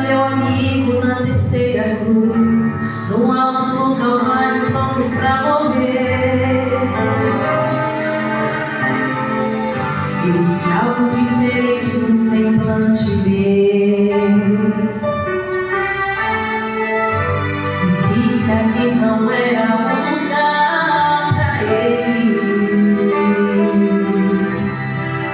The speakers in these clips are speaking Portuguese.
meu amigo na terceira cruz, no alto do Calvário, prontos pra morrer. Eu vi algo diferente no semblante dele, e vi que aqui não era um lugar pra ele.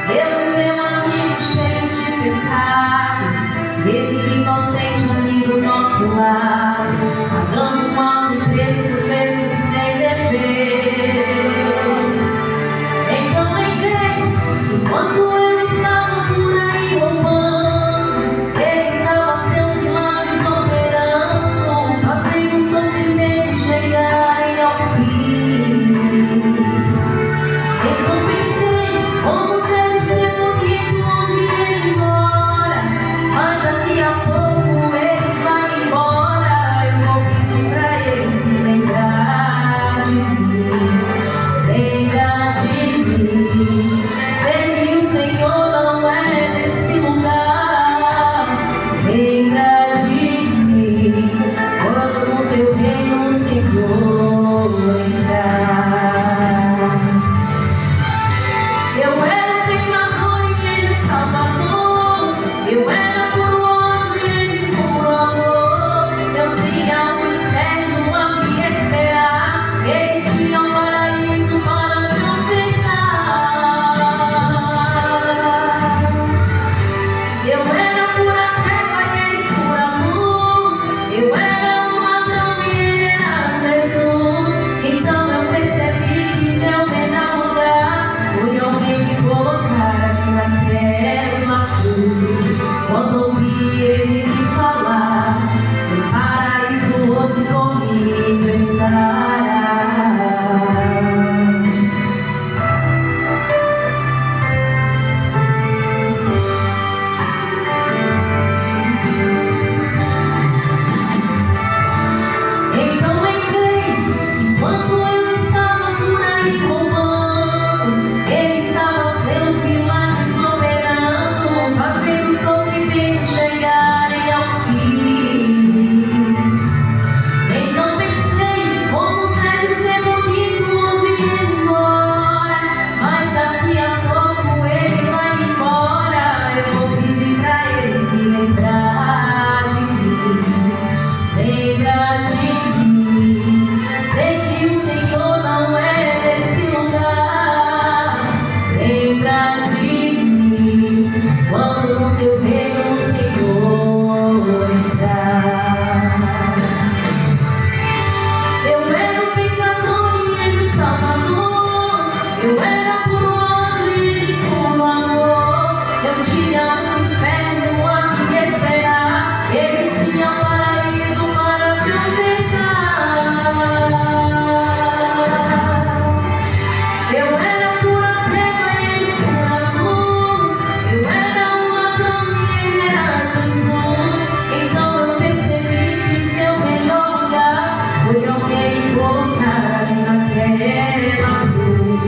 Eu, meu amigo cheio de pecados, ele inocente ali do nosso lado, pagando um alto preço mesmo sem dever. Então lembrei que quando eu estava por aí roubando, ele estava seus milagres operando, fazendo o sofrimento chegar ao fim. Então pensei, como deve ser bonito onde ele mora, mas daqui a pouco ele vai embora. Eu vou pedir pra ele se lembrar de mim, lembrar de mim. Sei que o Senhor não é desse lugar. Lembra de mim quando no teu reino, Senhor, entrar. Eu era pecador e ele salvador. Eu era por ódio e ele por amor. Eu tinha um inferno a me esperar. Ele tinha um paraíso para me ofertar. Eu era pura treva e ele pura luz. Eu era um ladrão e ele era Jesus. Então eu percebi que meu melhor lugar foi alguém me colocar ali naquela cruz. Quando ouvi ele me falar, no paraíso hoje comigo estará. Então lembrei que quando eu estava por aí roubando, ele estava seus milagres operando, fazendo o sofrimento chegarem ao fim. Então pensei, como deve ser bonito onde ele mora, mas daqui a pouco ele vai embora. Eu vou pedir pra ele se lembrar de mim, lembra de mim. Sei que o Senhor não é desse lugar. Lembra de mim quando no teu reino, Senhor, entrar. Eu era um pecador e ele o salvador. Eu era por ódio e ele por amor. Eu tinha um inferno a me esperar. Ele tinha um paraíso para me ofertar. Eu era pura treva e ele pura luz. Eu era um ladrão e ele era Jesus. Então eu percebi que meu melhor lugar foi alguém me colocar ali naquela cruz.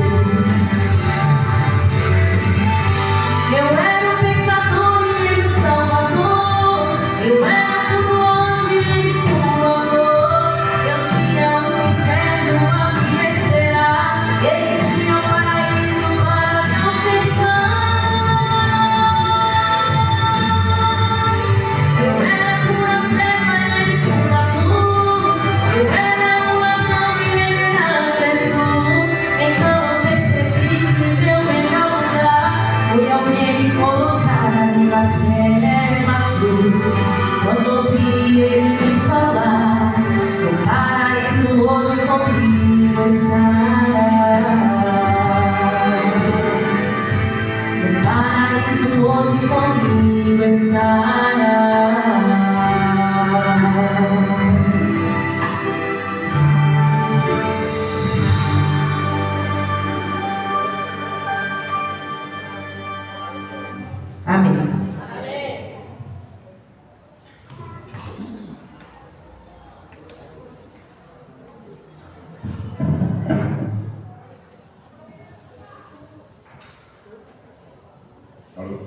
Eu era um pecador e ele o salvador. Eu era por ódio e ele por amor. Eu tinha um inferno a me esperar. Ele tinha um paraíso para me ofertar. Eu era pura treva e ele pura luz. Eu era um ladrão e ele era Jesus. Então eu percebi que meu melhor lugar foi alguém me colocar ali naquela cruz. Quando ouvi ele me falar, no paraíso hoje comigo estará. No paraíso hoje comigo estará. Amém. Alô?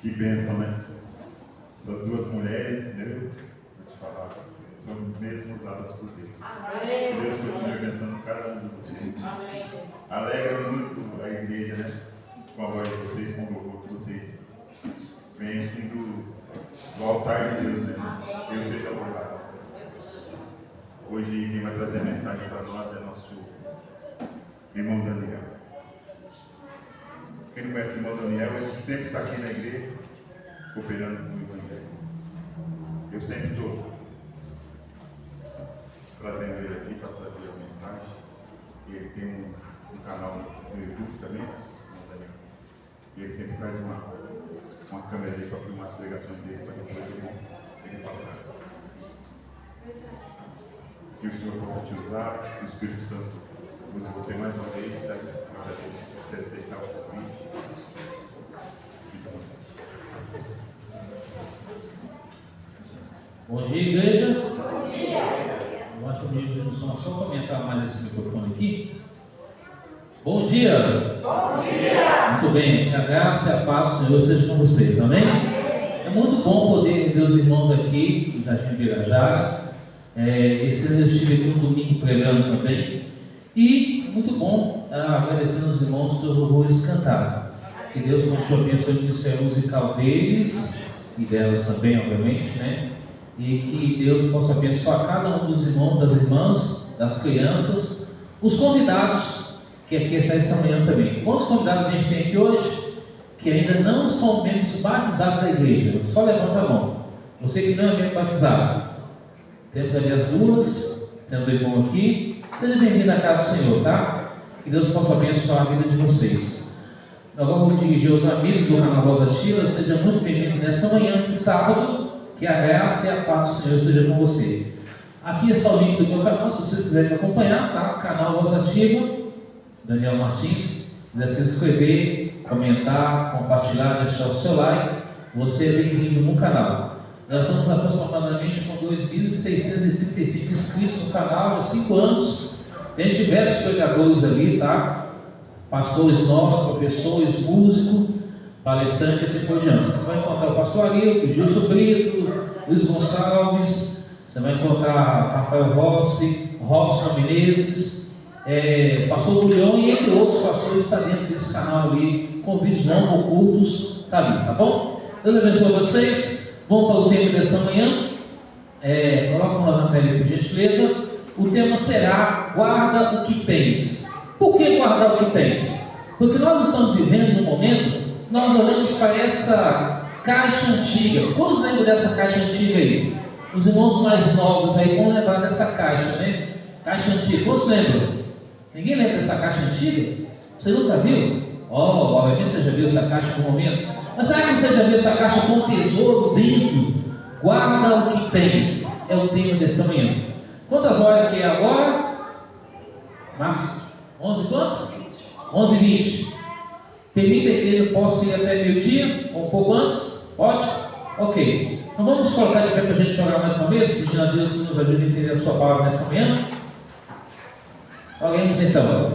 Que bênção, né? Essas duas mulheres, entendeu? Vou te falar, são mesmo usadas por Deus. Amém. Deus continua abençoando cada um de vocês. Amém. Alegra muito a igreja, né? Com a voz de vocês, com o louvor que vocês vêm assim do altar de Deus, né? Deus seja louvado. Hoje quem vai trazer a mensagem para nós é nosso irmão Daniel. Quem não conhece o irmão Daniel, ele sempre está aqui na igreja, cooperando com o Evangelho. Eu sempre estou trazendo ele aqui para trazer a mensagem. E ele tem um canal no YouTube também, e ele sempre traz uma câmera ali para filmar as pregações dele, só que depois ele passar. Que o Senhor possa te usar, que o Espírito Santo use você mais uma vez, sabe? Você aceitar o convite. Bom dia, igreja. Bom dia. Eu acho que o nível do som, só comentar mais esse microfone aqui. Bom dia. Bom dia. Muito bem, que a graça e a paz do Senhor seja com vocês, amém? É muito bom poder ver os irmãos aqui do Jardim Birajara. Esse ano eu estive aqui no domingo pregando também. E muito bom agradecer aos irmãos pelos louvores cantados. Que Deus continue abençoando o ministério musical deles e delas também, obviamente, né? E que Deus possa abençoar cada um dos irmãos, das irmãs, das crianças, os convidados que aqui estão essa manhã também. Quantos convidados a gente tem aqui hoje que ainda não são membros batizados da igreja? Só levanta a mão. Você que não é membro batizado. Temos ali as duas, temos o irmão aqui. Seja bem-vindo à casa do Senhor, tá? Que Deus possa abençoar a vida de vocês. Agora vamos dirigir aos amigos do canal Voz Ativa. Seja muito bem-vindo nessa manhã de sábado. Que a graça e a paz do Senhor seja com você. Aqui está o link do meu canal, se vocês quiserem me acompanhar, tá? Canal Voz Ativa, Daniel Martins. Se quiser se inscrever, comentar, compartilhar, deixar o seu like, você é bem-vindo no canal. Nós estamos aproximadamente com 2.635 inscritos no canal há 5 anos. Tem diversos pregadores ali, tá? Pastores novos, professores, músicos, palestrantes e assim por diante. Você vai encontrar o pastor Arilton, Gilson Brito, Luiz Gonçalves, você vai encontrar Rafael Rossi, Robson Menezes, pastor Julião e entre outros pastores que estão dentro desse canal ali, convites não ocultos, está ali, tá bom? Deus abençoe vocês. Vamos para o tema dessa manhã. Coloca nós na tela, por gentileza. O tema será: guarda o que tens. Por que guardar o que tens? Porque nós estamos vivendo num momento, nós olhamos para essa caixa antiga. Quantos lembram dessa caixa antiga aí? Os irmãos mais novos aí vão lembrar dessa caixa, né? Caixa antiga. Quantos lembram? Ninguém lembra dessa caixa antiga? Você nunca viu? Obviamente você já viu essa caixa por um momento. Mas será que você já viu essa caixa com tesouro dentro? Guarda o que tens. É o tema dessa manhã. Quantas horas que é agora? Marcos? 11 quanto? 11h20. Permita que ele possa ir até meio-dia, ou um pouco antes? Pode? Ok. Então vamos colocar de pé para a gente orar mais uma vez, pedindo a Deus que nos ajude a entender a sua palavra nessa manhã. Oremos então.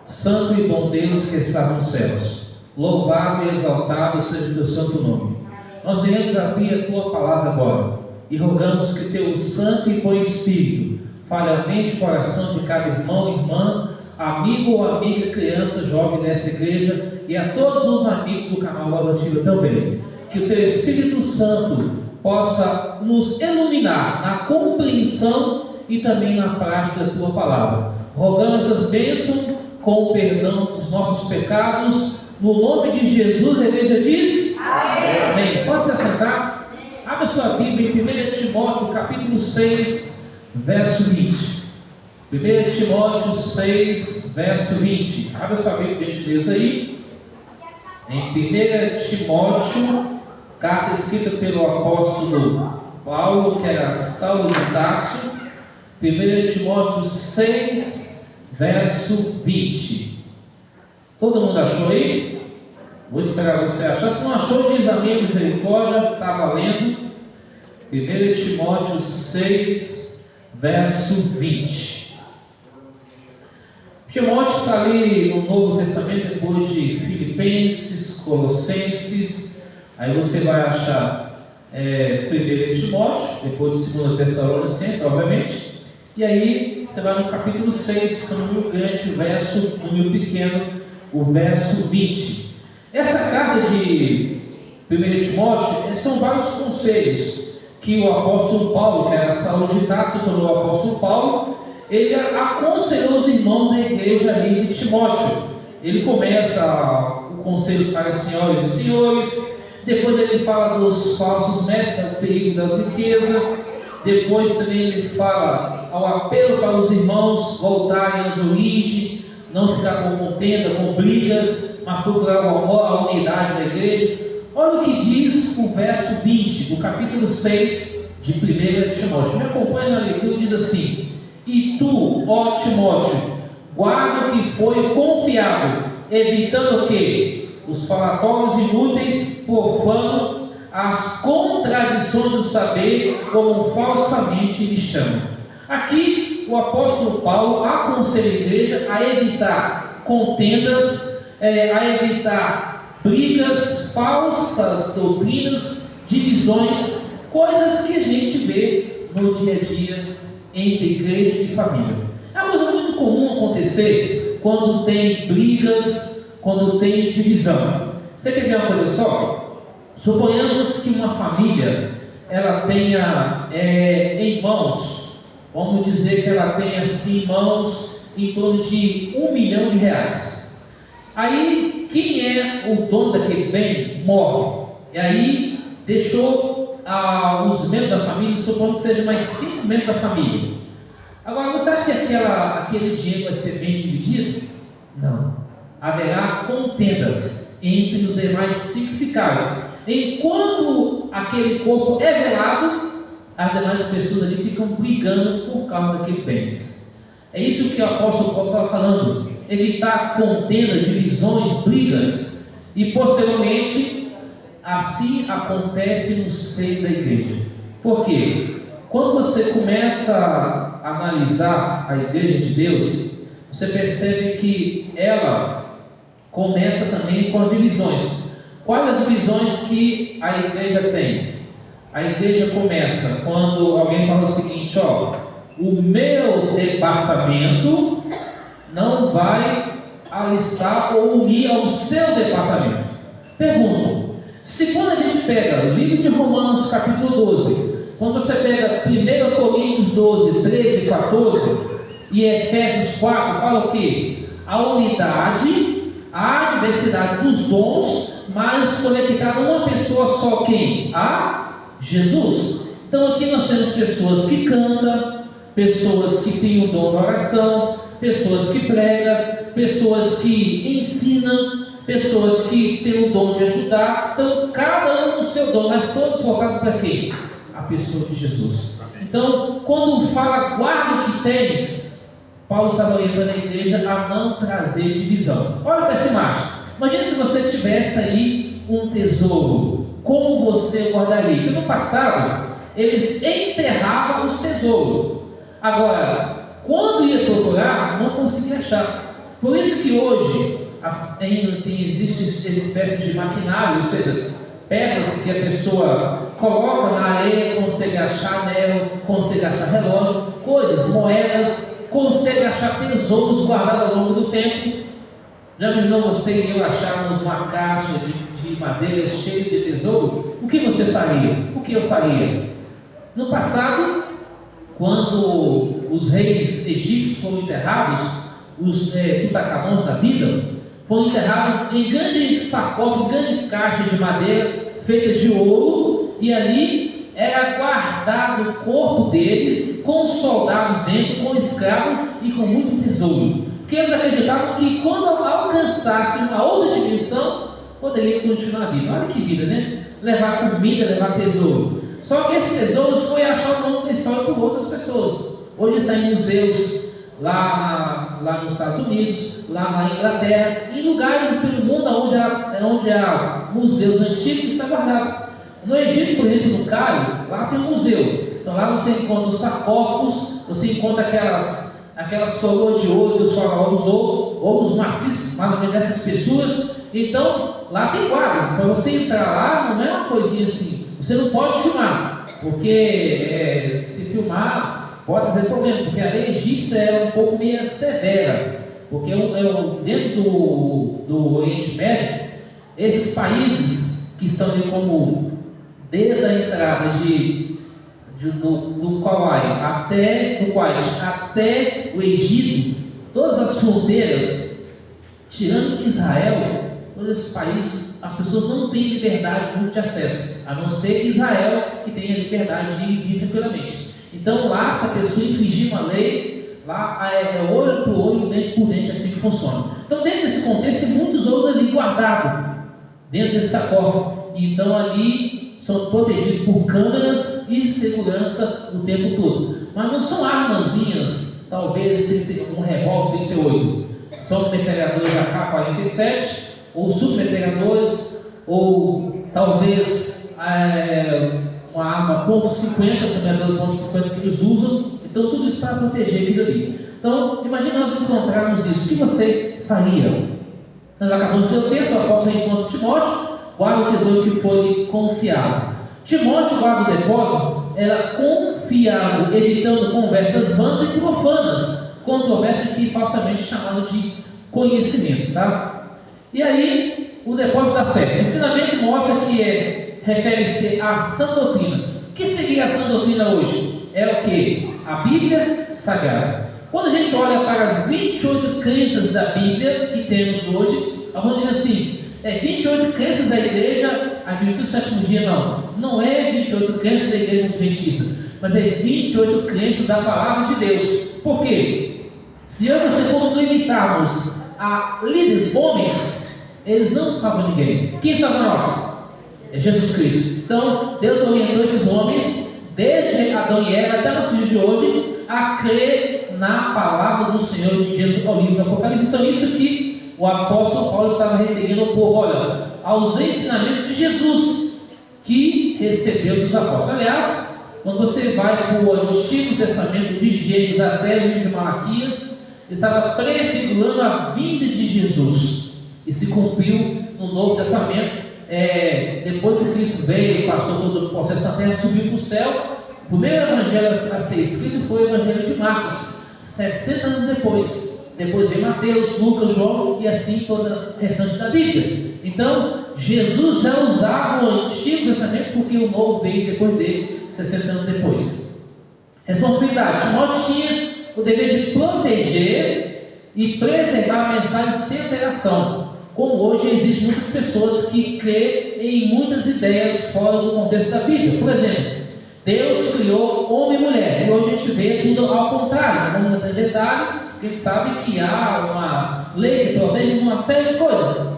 Santo e bom Deus que está nos céus, louvado e exaltado seja o teu santo nome. Nós iremos abrir a tua palavra agora e rogamos que teu santo e bom Espírito fale a mente e coração de cada irmão e irmã, amigo ou amiga, criança, jovem dessa igreja e a todos os amigos do canal Voz Ativa também. Que o teu Espírito Santo possa nos iluminar na compreensão e também na prática da tua palavra. Rogamos as bênçãos com o perdão dos nossos pecados, no nome de Jesus. A igreja diz: Amém. Amém. Pode se assentar? Abra sua Bíblia em 1 Timóteo capítulo 6, verso 20. 1 Timóteo 6, verso 20. Abra sua Bíblia, por gentileza, aí. Em 1 Timóteo, carta escrita pelo apóstolo Paulo, que era Saulo de Tarso. 1 Timóteo 6, verso 20. Todo mundo achou aí? Vou esperar você achar. Se não achou, diz amém, misericórdia, está valendo. 1 Timóteo 6, verso 20. Timóteo está ali no Novo Testamento, depois de Filipenses, Colossenses. Aí você vai achar 1 Timóteo, depois de 2 Tessalonicenses, obviamente, e aí você vai no capítulo 6, que é o número grande, o número pequeno, o verso 20. Essa carta de 1 Timóteo são vários conselhos que o apóstolo Paulo, que era Saulo de Tarso, se tornou o apóstolo Paulo, ele aconselhou os irmãos da igreja ali de Timóteo. Ele começa o conselho para as senhoras e senhores, depois ele fala dos falsos mestres, do perigo das riquezas, depois também ele fala ao apelo para os irmãos voltarem às origens, não ficar com contenda, com brigas, mas procurar o amor, a unidade da igreja. Olha o que diz o verso 20 do capítulo 6 de 1 Timóteo. Me acompanha na leitura, diz assim: e tu, ó Timóteo, guarda o que foi confiado, evitando o quê? Os falatórios inúteis, profano as contradições do saber, como falsamente lhe chamam. Aqui o apóstolo Paulo aconselha a igreja a evitar contendas, a evitar brigas, falsas doutrinas, divisões, coisas que a gente vê no dia a dia entre igreja e família. É uma coisa muito comum acontecer quando tem brigas, quando tem divisão. Você quer ver uma coisa só? Suponhamos que uma família ela tenha irmãos, vamos dizer que ela tenha assim irmãos em torno de R$1 milhão. Aí quem é o dono daquele bem morre, e aí deixou os membros da família, supondo que seja mais 5 membros da família. Agora, você acha que aquele dinheiro vai ser bem dividido? Não. Haverá contendas entre os demais 5 que ficaram. Enquanto aquele corpo é velado, as demais pessoas ali ficam brigando por causa daqueles bens. É isso que o apóstolo Paulo estava falando. Evitar contenda, divisões, brigas. E posteriormente, assim acontece no seio da igreja. Por quê? Quando você começa a analisar a igreja de Deus, você percebe que ela começa também com as divisões. Quais as divisões que a igreja tem? A igreja começa quando alguém fala o seguinte: o meu departamento não vai alistar ou unir ao seu departamento. Pergunto: se quando a gente pega o livro de Romanos capítulo 12, quando você pega 1 Coríntios 12, 13 e 14 e Efésios 4, fala o que? A unidade, a diversidade dos dons, mas conectada uma pessoa só, quem? A Jesus. Então aqui nós temos pessoas que cantam, pessoas que têm o dom da oração, pessoas que pregam, pessoas que ensinam, pessoas que têm o dom de ajudar. Então cada um no seu dom, mas todos voltados para quem? A pessoa de Jesus. Então quando fala guarda o que tens, Paulo estava orientando a igreja a não trazer divisão. Olha para essa imagem. Imagina se você tivesse aí um tesouro, como você guardaria? Porque no passado eles enterravam os tesouros. Agora, quando ia procurar, não conseguia achar. Por isso que hoje existe essa espécie de maquinário, ou seja, peças que a pessoa coloca na areia, consegue achar anel, consegue achar relógio, coisas, moedas, consegue achar tesouros guardados ao longo do tempo. Já imaginou você e eu acharmos uma caixa de madeira cheia de tesouro? O que você faria? O que eu faria? No passado, quando os reis egípcios foram enterrados, os Tutacamons da vida, foram enterrados em grande sarcófago, grande caixa de madeira feita de ouro, e ali era guardado o corpo deles, com os soldados dentro, com escravos e com muito tesouro. Porque eles acreditavam que quando alcançassem uma outra dimensão, poderiam continuar a vida. Olha que vida, né? Levar comida, levar tesouro. Só que esses tesouros foi achado ao longo da história por outras pessoas. Hoje está em museus lá nos Estados Unidos, lá na Inglaterra, em lugares pelo mundo onde há museus antigos que está guardado. No Egito, por exemplo, no Cairo, lá tem um museu. Então lá você encontra os sarcófagos, você encontra aquelas coroas de ouro que os faraós usou, ouros maciços, mais ou menos dessa espessura. Então lá tem guardas. Para você entrar lá, não é uma coisinha assim. Você não pode filmar, porque se filmar pode trazer problema, porque a lei egípcia era um pouco meio severa, porque dentro do Oriente Médio, esses países que estão ali como desde a entrada do Kuwait até o Egito, todas as fronteiras, tirando Israel, todos esses países, as pessoas não têm liberdade de acesso, a não ser Israel, que tem a liberdade de ir tranquilamente. Então lá, se a pessoa infringir uma lei, lá é olho por olho, dente por dente, assim que funciona. Então, dentro desse contexto, tem muitos ouros ali guardados, dentro desse sarcófago. Então ali são protegidos por câmeras e segurança o tempo todo. Mas não são armazinhas, talvez um revólver 38. São metralhadores AK-47, ou submetralhadores, ou talvez uma arma .50, submetralhador .50 que eles usam. Então tudo isso para proteger aquilo ali. Então, imagine nós encontrarmos isso. O que você faria? Nós acabamos de ter o texto, o apóstolo encontra Timóteo, guarda o tesouro que foi confiado. Timóteo guarda o depósito, era confiado, evitando conversas vãs e profanas, controvérsia que falsamente chamado de conhecimento, tá? E aí, o depósito da fé. O ensinamento mostra que refere-se à sã doutrina. O que seria a sã doutrina hoje? É o que? A Bíblia Sagrada. Quando a gente olha para as 28 crenças da Bíblia que temos hoje, vamos dizer assim, 28 crenças da igreja adventista do sétimo dia, não é 28 crenças da igreja adventista, mas é 28 crenças da palavra de Deus. Por quê? Se eu e você for limitarmos a líderes homens, eles não salvam ninguém. Quem salva nós? É Jesus Cristo. Então Deus orientou esses homens desde Adão e Eva até nos dias de hoje a crer na palavra do Senhor de Jesus ao livro do Apocalipse. Então isso que o apóstolo Paulo estava referindo ao povo, olha, aos ensinamentos de Jesus que recebeu dos apóstolos. Aliás, quando você vai para o Antigo Testamento de Gênesis até o livro de Malaquias, estava prefigurando a vinda de Jesus e se cumpriu no Novo Testamento. Depois que Cristo veio, passou todo o processo da terra, subiu para o céu. O primeiro evangelho a ser escrito foi o evangelho de Marcos, 700 anos depois. Depois veio Mateus, Lucas, João e assim toda a restante da Bíblia. Então, Jesus já usava o Antigo Testamento porque o Novo veio depois dele, 60 anos depois. Responsabilidade. Timóteo tinha o dever de proteger e preservar a mensagem sem alteração. Como hoje existem muitas pessoas que creem em muitas ideias fora do contexto da Bíblia. Por exemplo, Deus criou homem e mulher, e hoje a gente vê tudo ao contrário. Vamos entrar em detalhe, porque a gente sabe que há uma lei que protege uma série de coisas.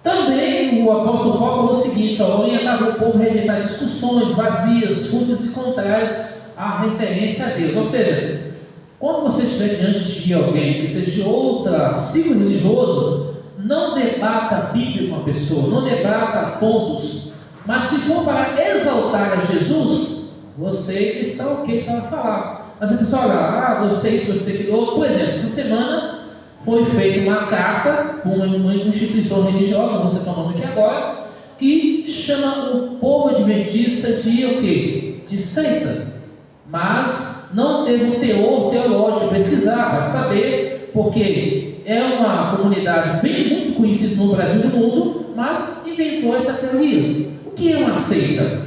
Também o apóstolo Paulo falou o seguinte: orientava o povo a rejeitar discussões vazias, fúteis e contrárias à referência a Deus. Ou seja, quando você estiver diante de alguém que seja de outro ciclo religioso, não debata a Bíblia com a pessoa, não debata pontos, mas se for para exaltar a Jesus, você está ok para falar. Mas a pessoa olha, você isso, você aquilo outro. Por exemplo, essa semana foi feita uma carta por uma instituição religiosa, não vou citar o nome aqui agora, que chama o povo adventista de o quê? De seita. Mas não teve um teor teológico, pesquisar, para saber, porque é uma comunidade muito conhecida no Brasil e no mundo, mas inventou essa teoria. O que é uma seita?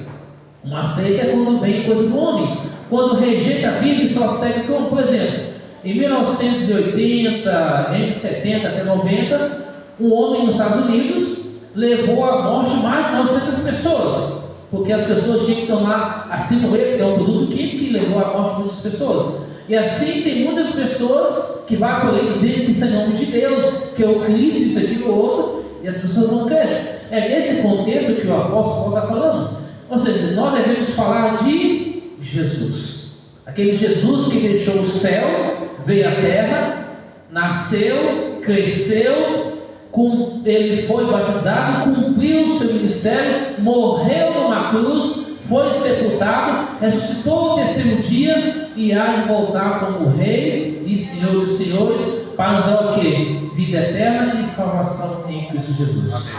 Uma seita é quando vem coisa do homem, quando rejeita a Bíblia e só segue como, por exemplo, em 1980, entre 70 até 90, um homem nos Estados Unidos levou à morte mais de 900 pessoas, porque as pessoas tinham que tomar a cinureto, que é um produto químico, e levou à morte de muitas pessoas. E assim tem muitas pessoas que vão por aí dizer que isso é nome de Deus, que é o Cristo, isso, aquilo, outro, e as pessoas não creem. É nesse contexto que o apóstolo Paulo está falando. Ou seja, nós devemos falar de Jesus, aquele Jesus que deixou o céu, veio à terra, nasceu, cresceu, ele foi batizado, cumpriu o seu ministério, morreu numa cruz, foi sepultado, ressuscitou no terceiro dia e há de voltar como Rei e Senhor dos Senhores para nos dar o quê? Vida eterna e salvação em Cristo Jesus.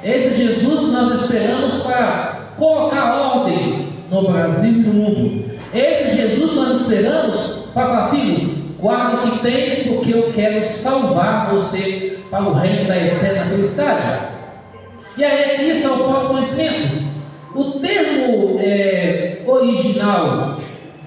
Esse Jesus nós esperamos para colocar ordem no Brasil e no mundo. Esse Jesus nós esperamos para falar: filho, guarda o que tens, porque eu quero salvar você para o reino da eterna felicidade. E aí, isso é o falso conhecimento. O termo original,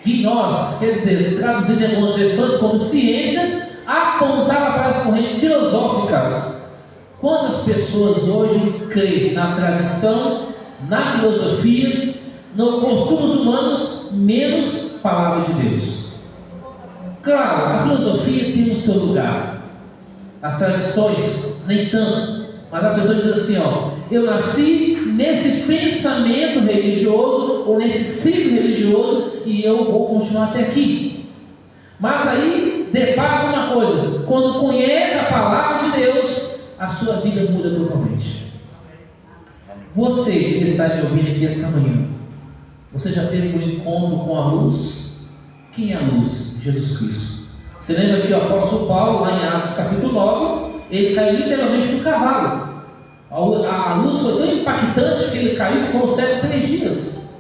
gnós, quer dizer, traduzido em algumas versões como ciência, apontava para as correntes filosóficas. Quantas pessoas hoje creem na tradição, na filosofia, nos costumes humanos, menos palavra de Deus? Claro, a filosofia tem o seu lugar, as tradições nem tanto, mas a pessoa diz assim: eu nasci nesse pensamento religioso ou nesse ciclo religioso e eu vou continuar até aqui. Mas aí depara uma coisa: quando conhece a palavra de Deus, a sua vida muda totalmente. Você que está me ouvindo aqui essa manhã, você já teve um encontro com a luz? Quem é a luz? Jesus Cristo. Você lembra que o apóstolo Paulo, lá em Atos capítulo 9, ele caiu literalmente do cavalo. A luz foi tão impactante que ele caiu e ficou cego 3 dias,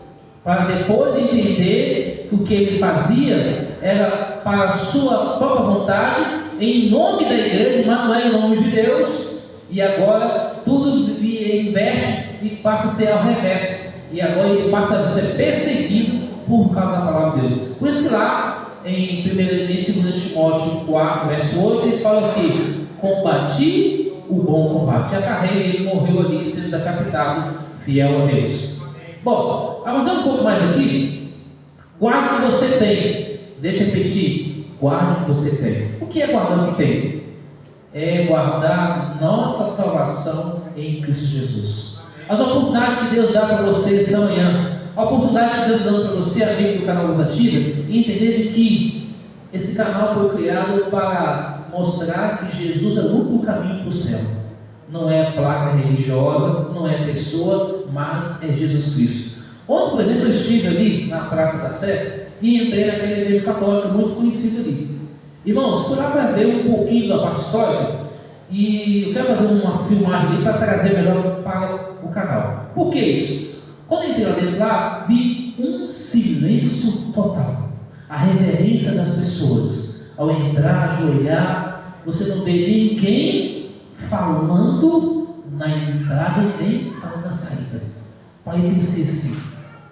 para depois entender que o que ele fazia era para a sua própria vontade, em nome da igreja, mas não é em nome de Deus. E agora tudo inverte e passa a ser ao revés, e agora ele passa a ser perseguido por causa da palavra de Deus. Por isso que lá em 2 Timóteo 4, verso 8, ele fala que combati o bom combate. A carreira, ele morreu ali sendo decapitado, fiel a Deus. Bom, avançando um pouco mais aqui, guarde o que você tem. Deixa eu repetir: guarde o que você tem. O que é guardar o que tem? É guardar nossa salvação em Cristo Jesus. As oportunidades que Deus dá para você essa manhã, a oportunidade que Deus dá para você, amigo do canal Luz Ativa, e entender de que esse canal foi criado para mostrar que Jesus é o único caminho para o céu. Não é placa religiosa, não é pessoa, mas é Jesus Cristo. Ontem, por exemplo, eu estive ali na Praça da Sé e entrei naquela igreja católica muito conhecida ali. Irmãos, fui lá para ver um pouquinho da parte histórica e eu quero fazer uma filmagem ali para trazer melhor para o canal. Por que isso? Quando eu entrei lá dentro, vi um silêncio total. A reverência das pessoas. Ao entrar, ajoelhar, você não vê ninguém falando na entrada nem falando na saída. Pai, eu pensei assim: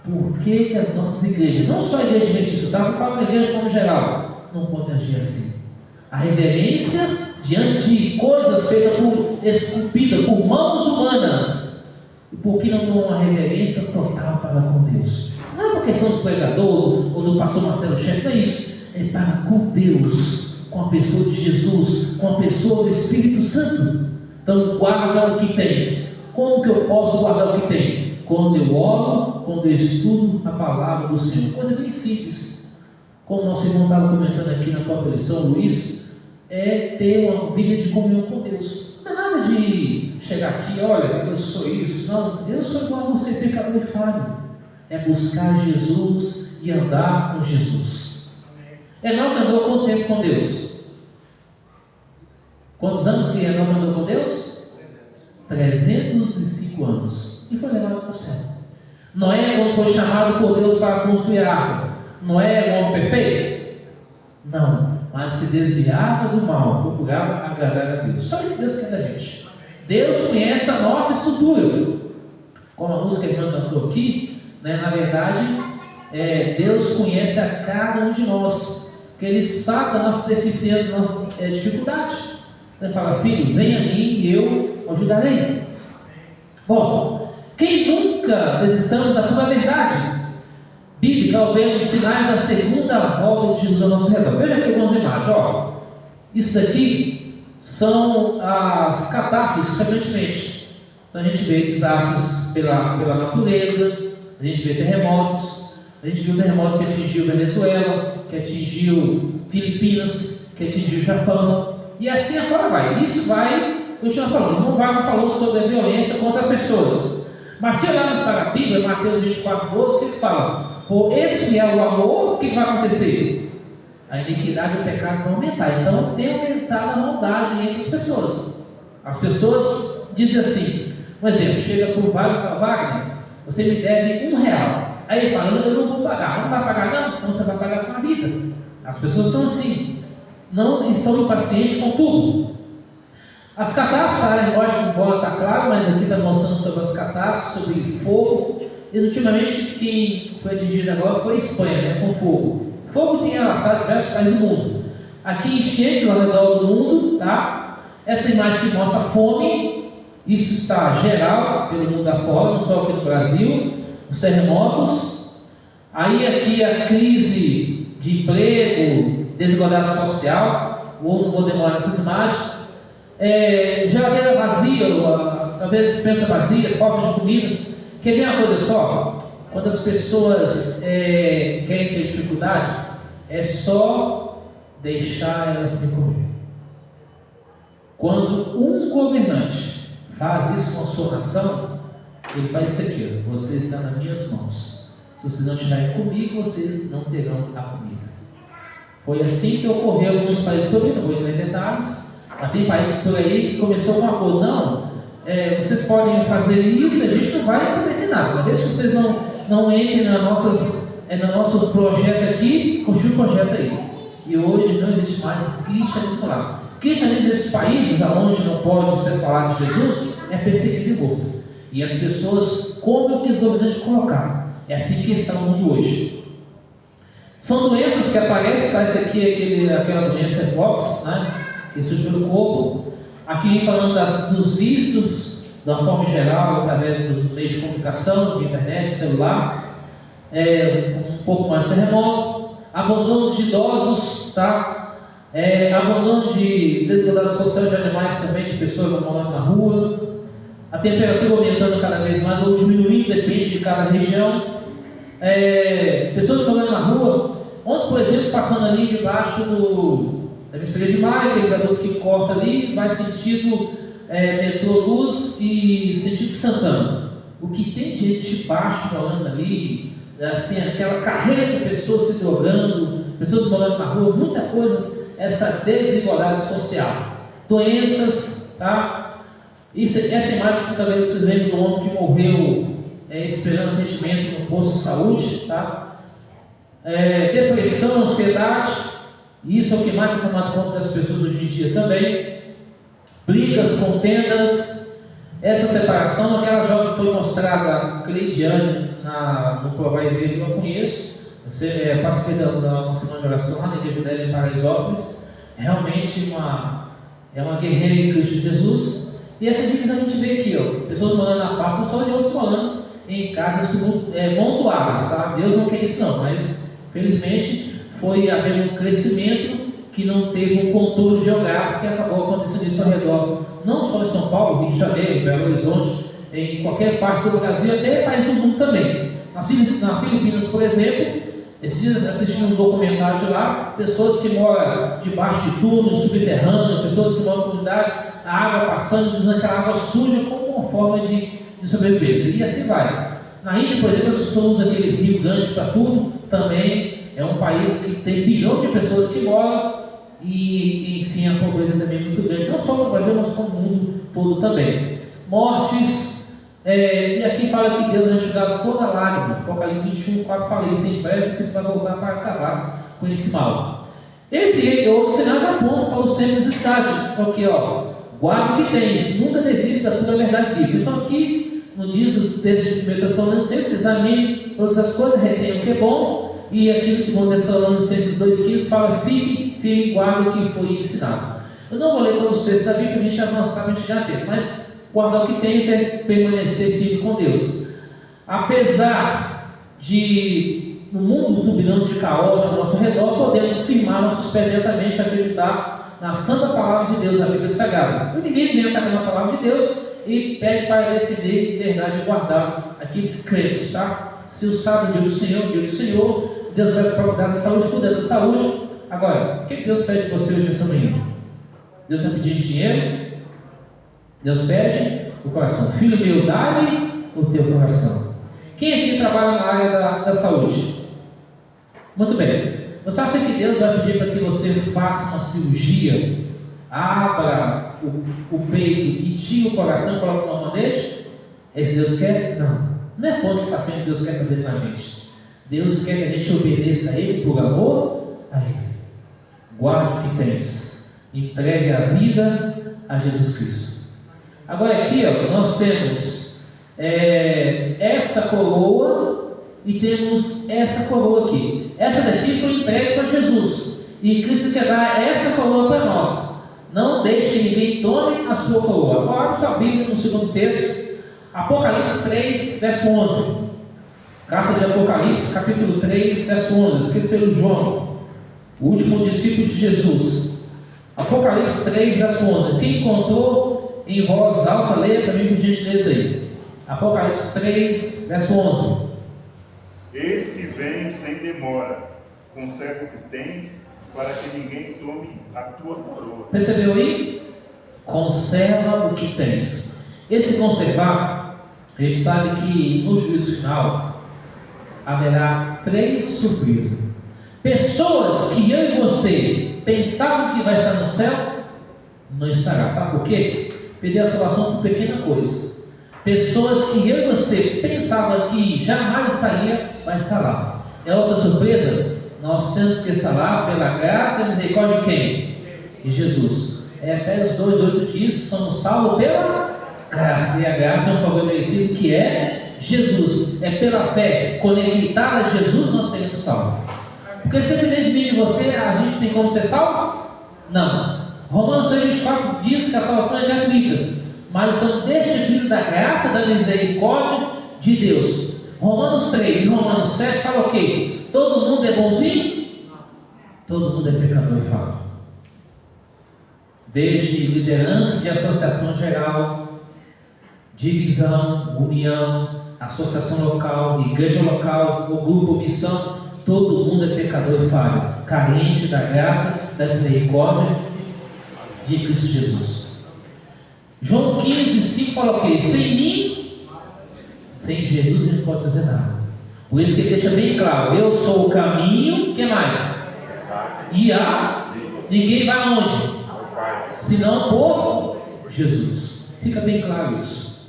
por que as nossas igrejas, não só a igreja adventista, vou falar uma igreja como geral, não pode agir assim? A reverência diante de coisas feitas esculpidas por mãos humanas. E por que não tem uma reverência total para com Deus? Não é por questão do pregador ou do pastor Marcelo Chefe, não é isso. É para com Deus, com a pessoa de Jesus, com a pessoa do Espírito Santo. Então, guarda o que tens. Como que eu posso guardar o que tem? Quando eu oro, quando eu estudo a palavra do Senhor. Coisa bem simples. Como o nosso irmão estava comentando aqui na própria lição, Luiz, é ter uma vida de comunhão com Deus. Não é nada de chegar aqui: olha, eu sou isso. Não, eu sou igual a você, pecador e falho. É buscar Jesus e andar com Jesus. Enoque andou quanto tempo com Deus? Quantos anos que Enoque andou com Deus? 305 anos. E foi levado para o céu. Noé, quando foi chamado por Deus para construir a arca, Noé é um homem perfeito? Não, mas se desviava do mal, procurava agradar a Deus. Só isso que Deus quer da gente. Deus conhece a nossa estrutura. Como a música que irmã cantou aqui, na verdade, Deus conhece a cada um de nós, porque Ele sabe da nossa deficiência, da nossa dificuldade. Então Ele fala: filho, vem a mim e eu ajudarei. Bom, quem nunca desistamos da tua verdade bíblica ao ver os sinais da segunda volta de Jesus ao nosso redor? Veja aqui algumas imagens. Isso aqui são as catástrofes frequentemente. Então a gente vê desastres pela natureza, a gente vê terremotos. A gente viu o terremoto que atingiu Venezuela, que atingiu Filipinas, que atingiu Japão, e assim agora vai. Isso vai continuar falando. Não falou sobre a violência contra pessoas, mas se olharmos para a Bíblia, Mateus 24, 12, o que ele fala? Por esse é o amor, o que vai acontecer? A iniquidade e o pecado vão aumentar. Então tem aumentado a maldade entre as pessoas. As pessoas dizem assim, um exemplo, chega para o Wagner: você me deve R$1. Aí ele fala, eu não vou pagar. Não vai pagar não? Então você vai pagar com a vida. As pessoas estão assim, não estão impacientes com tudo. As catástrofes, a área Washington embora está claro, mas aqui está mostrando sobre as catástrofes, sobre fogo. E ultimamente quem foi atingido agora foi a Espanha, né, com fogo. Fogo tem alastrado diversos países do mundo. Aqui enchentes ao redor do mundo, tá? Essa imagem que mostra fome, isso está geral pelo mundo afora, não só aqui no Brasil, os terremotos. Aí aqui a crise de emprego, desigualdade social, ou não vou demorar nessas imagens. Geladeira vazia, talvez dispensa vazia, falta de comida. Quer ver uma coisa só? Quando as pessoas querem ter dificuldade, é só deixar elas sem comer. Quando um governante faz isso com a sua nação, ele vai dizer aqui: você está nas minhas mãos. Se vocês não estiverem comigo, vocês não terão a comida. Foi assim que ocorreu em alguns países por aí, não vou entrar em detalhes, mas tem países por aí que começou com uma coisa, não, vocês podem fazer isso, a gente não vai prometer nada, mas desde que vocês não entrem no nosso projeto aqui, continue o projeto aí. E hoje não existe mais cristianismo lá. Cristianismo nesses países onde não pode ser falado de Jesus é perseguido e morto. E as pessoas comem o que os governantes colocaram. É assim que está o mundo hoje. São doenças que aparecem, tá? Isso aqui é aquela doença Fox, né? Que surge pelo corpo. Aqui falando dos vícios, de uma forma geral, através dos meios de comunicação, de internet, celular, um pouco mais de terremoto, abandono de idosos, tá? Abandono de desigualdade social de animais também, de pessoas morando na rua, a temperatura aumentando cada vez mais ou diminuindo, depende de cada região. Pessoas morando na rua. Ontem, por exemplo, passando ali debaixo da 23 de maio, aquele viaduto que corta ali, vai sentido metrô Luz e sentido Santana. O que tem de gente de baixo falando ali, assim, aquela carreira de pessoas se drogando, pessoas morando na rua, muita coisa, essa desigualdade social. Doenças, tá? Essa imagem que vocês lembram do homem que morreu esperando atendimento no posto de saúde, tá? Depressão, ansiedade, isso é o que mais tem tomado conta das pessoas hoje em dia também. Brigas, contendas, essa separação. Aquela jovem que foi mostrada, Cleidiane, no Provar e Verde, eu a conheço. Você participei da uma semana de oração lá na igreja dela em Paraisópolis. Realmente é uma guerreira em Cristo Jesus. E essas dicas a gente vê aqui, ó, pessoas morando na parte, só Deus falando em casas montuadas, tá? Deus não quer isso não, mas felizmente foi haver um crescimento que não teve um contorno geográfico que acabou acontecendo isso ao redor, não só em São Paulo, Rio de Janeiro, Belo Horizonte, em qualquer parte do Brasil, até país do mundo também. Na Filipinas, por exemplo, esses dias assistindo um documentário de lá, pessoas que moram debaixo de túneis, subterrâneos, pessoas que moram em comunidade, a água passando, usando aquela água suja como uma forma de sobrevivência. E assim vai. Na Índia, por exemplo, as pessoas usam aquele rio grande para tudo, também é um país que tem bilhões de pessoas que moram e, enfim, a pobreza também é muito grande, não só no Brasil, mas no mundo todo também. Mortes, e aqui fala que Deus vai enxugar toda lágrima. Apocalipse 21, 4 fala isso em breve, porque você vai voltar para acabar com esse mal. Esse outro cenário aponta para os tempos estágios, porque, ó, guarda o que tens, nunca desista da tua verdade bíblica. Então aqui, no diz o texto de 1 Tessalonicenses, examine todas as coisas, retenha o que é bom, e aqui no 2 Tessalonicenses 2,15 fala, fique firme e guarda o que foi ensinado. Eu não vou ler todos os textos da Bíblia, a gente avançar, a gente já tem, mas guardar o que tens é permanecer firme com Deus. Apesar de, no mundo turbulento de caótico ao nosso redor, podemos firmar nossos pés diretamente, acreditar na santa palavra de Deus, a Bíblia Sagrada. Ninguém vem atacar na palavra de Deus e pede para defender verdade e guardar aquilo que cremos, tá? Se o sábado é dia do Senhor, Deus vai procurar da saúde, cuidar da saúde. Agora, o que Deus pede de você hoje nessa manhã? Deus está pedindo dinheiro? Deus pede o coração. Filho meu, dá-me o teu coração. Quem aqui trabalha na área da saúde? Muito bem. Você acha que Deus vai pedir para que você faça uma cirurgia, abra o peito e tire o coração e coloque numa bandeja? É isso que Deus quer? Não. Não é ponto de sapinho que Deus quer fazer com a gente. Deus quer que a gente obedeça a Ele por amor a Ele. Guarde o que tens. Entregue a vida a Jesus Cristo. Agora aqui, ó, nós temos essa coroa e temos essa coroa aqui. Essa daqui foi entregue para Jesus. E Cristo quer dar essa coroa para nós. Não deixe que ninguém tome a sua coroa. Agora abra sua Bíblia no segundo texto. Apocalipse 3, verso 11. Carta de Apocalipse, capítulo 3, verso 11. Escrito pelo João, o último discípulo de Jesus. Apocalipse 3, verso 11. Quem encontrou em voz alta, leia para mim por gentileza aí. Apocalipse 3, verso 11. Eis que vem sem demora, conserva o que tens, para que ninguém tome a tua coroa. Percebeu aí? Conserva o que tens. Esse conservar, a gente sabe que no juízo final haverá 3 surpresas. Pessoas que eu e você pensavam que vai estar no céu, não estará. Sabe por quê? Perder a salvação por pequena coisa. Pessoas que eu e você pensavam que jamais estaria, vai estar lá. É outra surpresa? Nós temos que estar lá pela graça e misericórdia de quem? De Jesus. Efésios 2:8 diz: somos salvos pela graça. E a graça é um favor merecido que é Jesus. É pela fé conectada a Jesus nós seremos salvos. Porque se depender de mim e de você, a gente tem como ser salvo? Não. Romanos 6:24 diz que a salvação é gratuita, mas estamos destituídos da graça da misericórdia de Deus. Romanos 3 e Romanos 7 fala o quê? Todo mundo é bonzinho? Todo mundo é pecador e falho. Desde liderança de associação geral, divisão, união, associação local, igreja local, o grupo missão, todo mundo é pecador e falho, carente da graça, da misericórdia de Cristo Jesus. João 15:5 fala o quê? Sem mim, sem Jesus a gente não pode fazer nada. Por isso que ele deixa bem claro: eu sou o caminho, o que mais? E ninguém vai aonde? Senão por Jesus. Fica bem claro isso.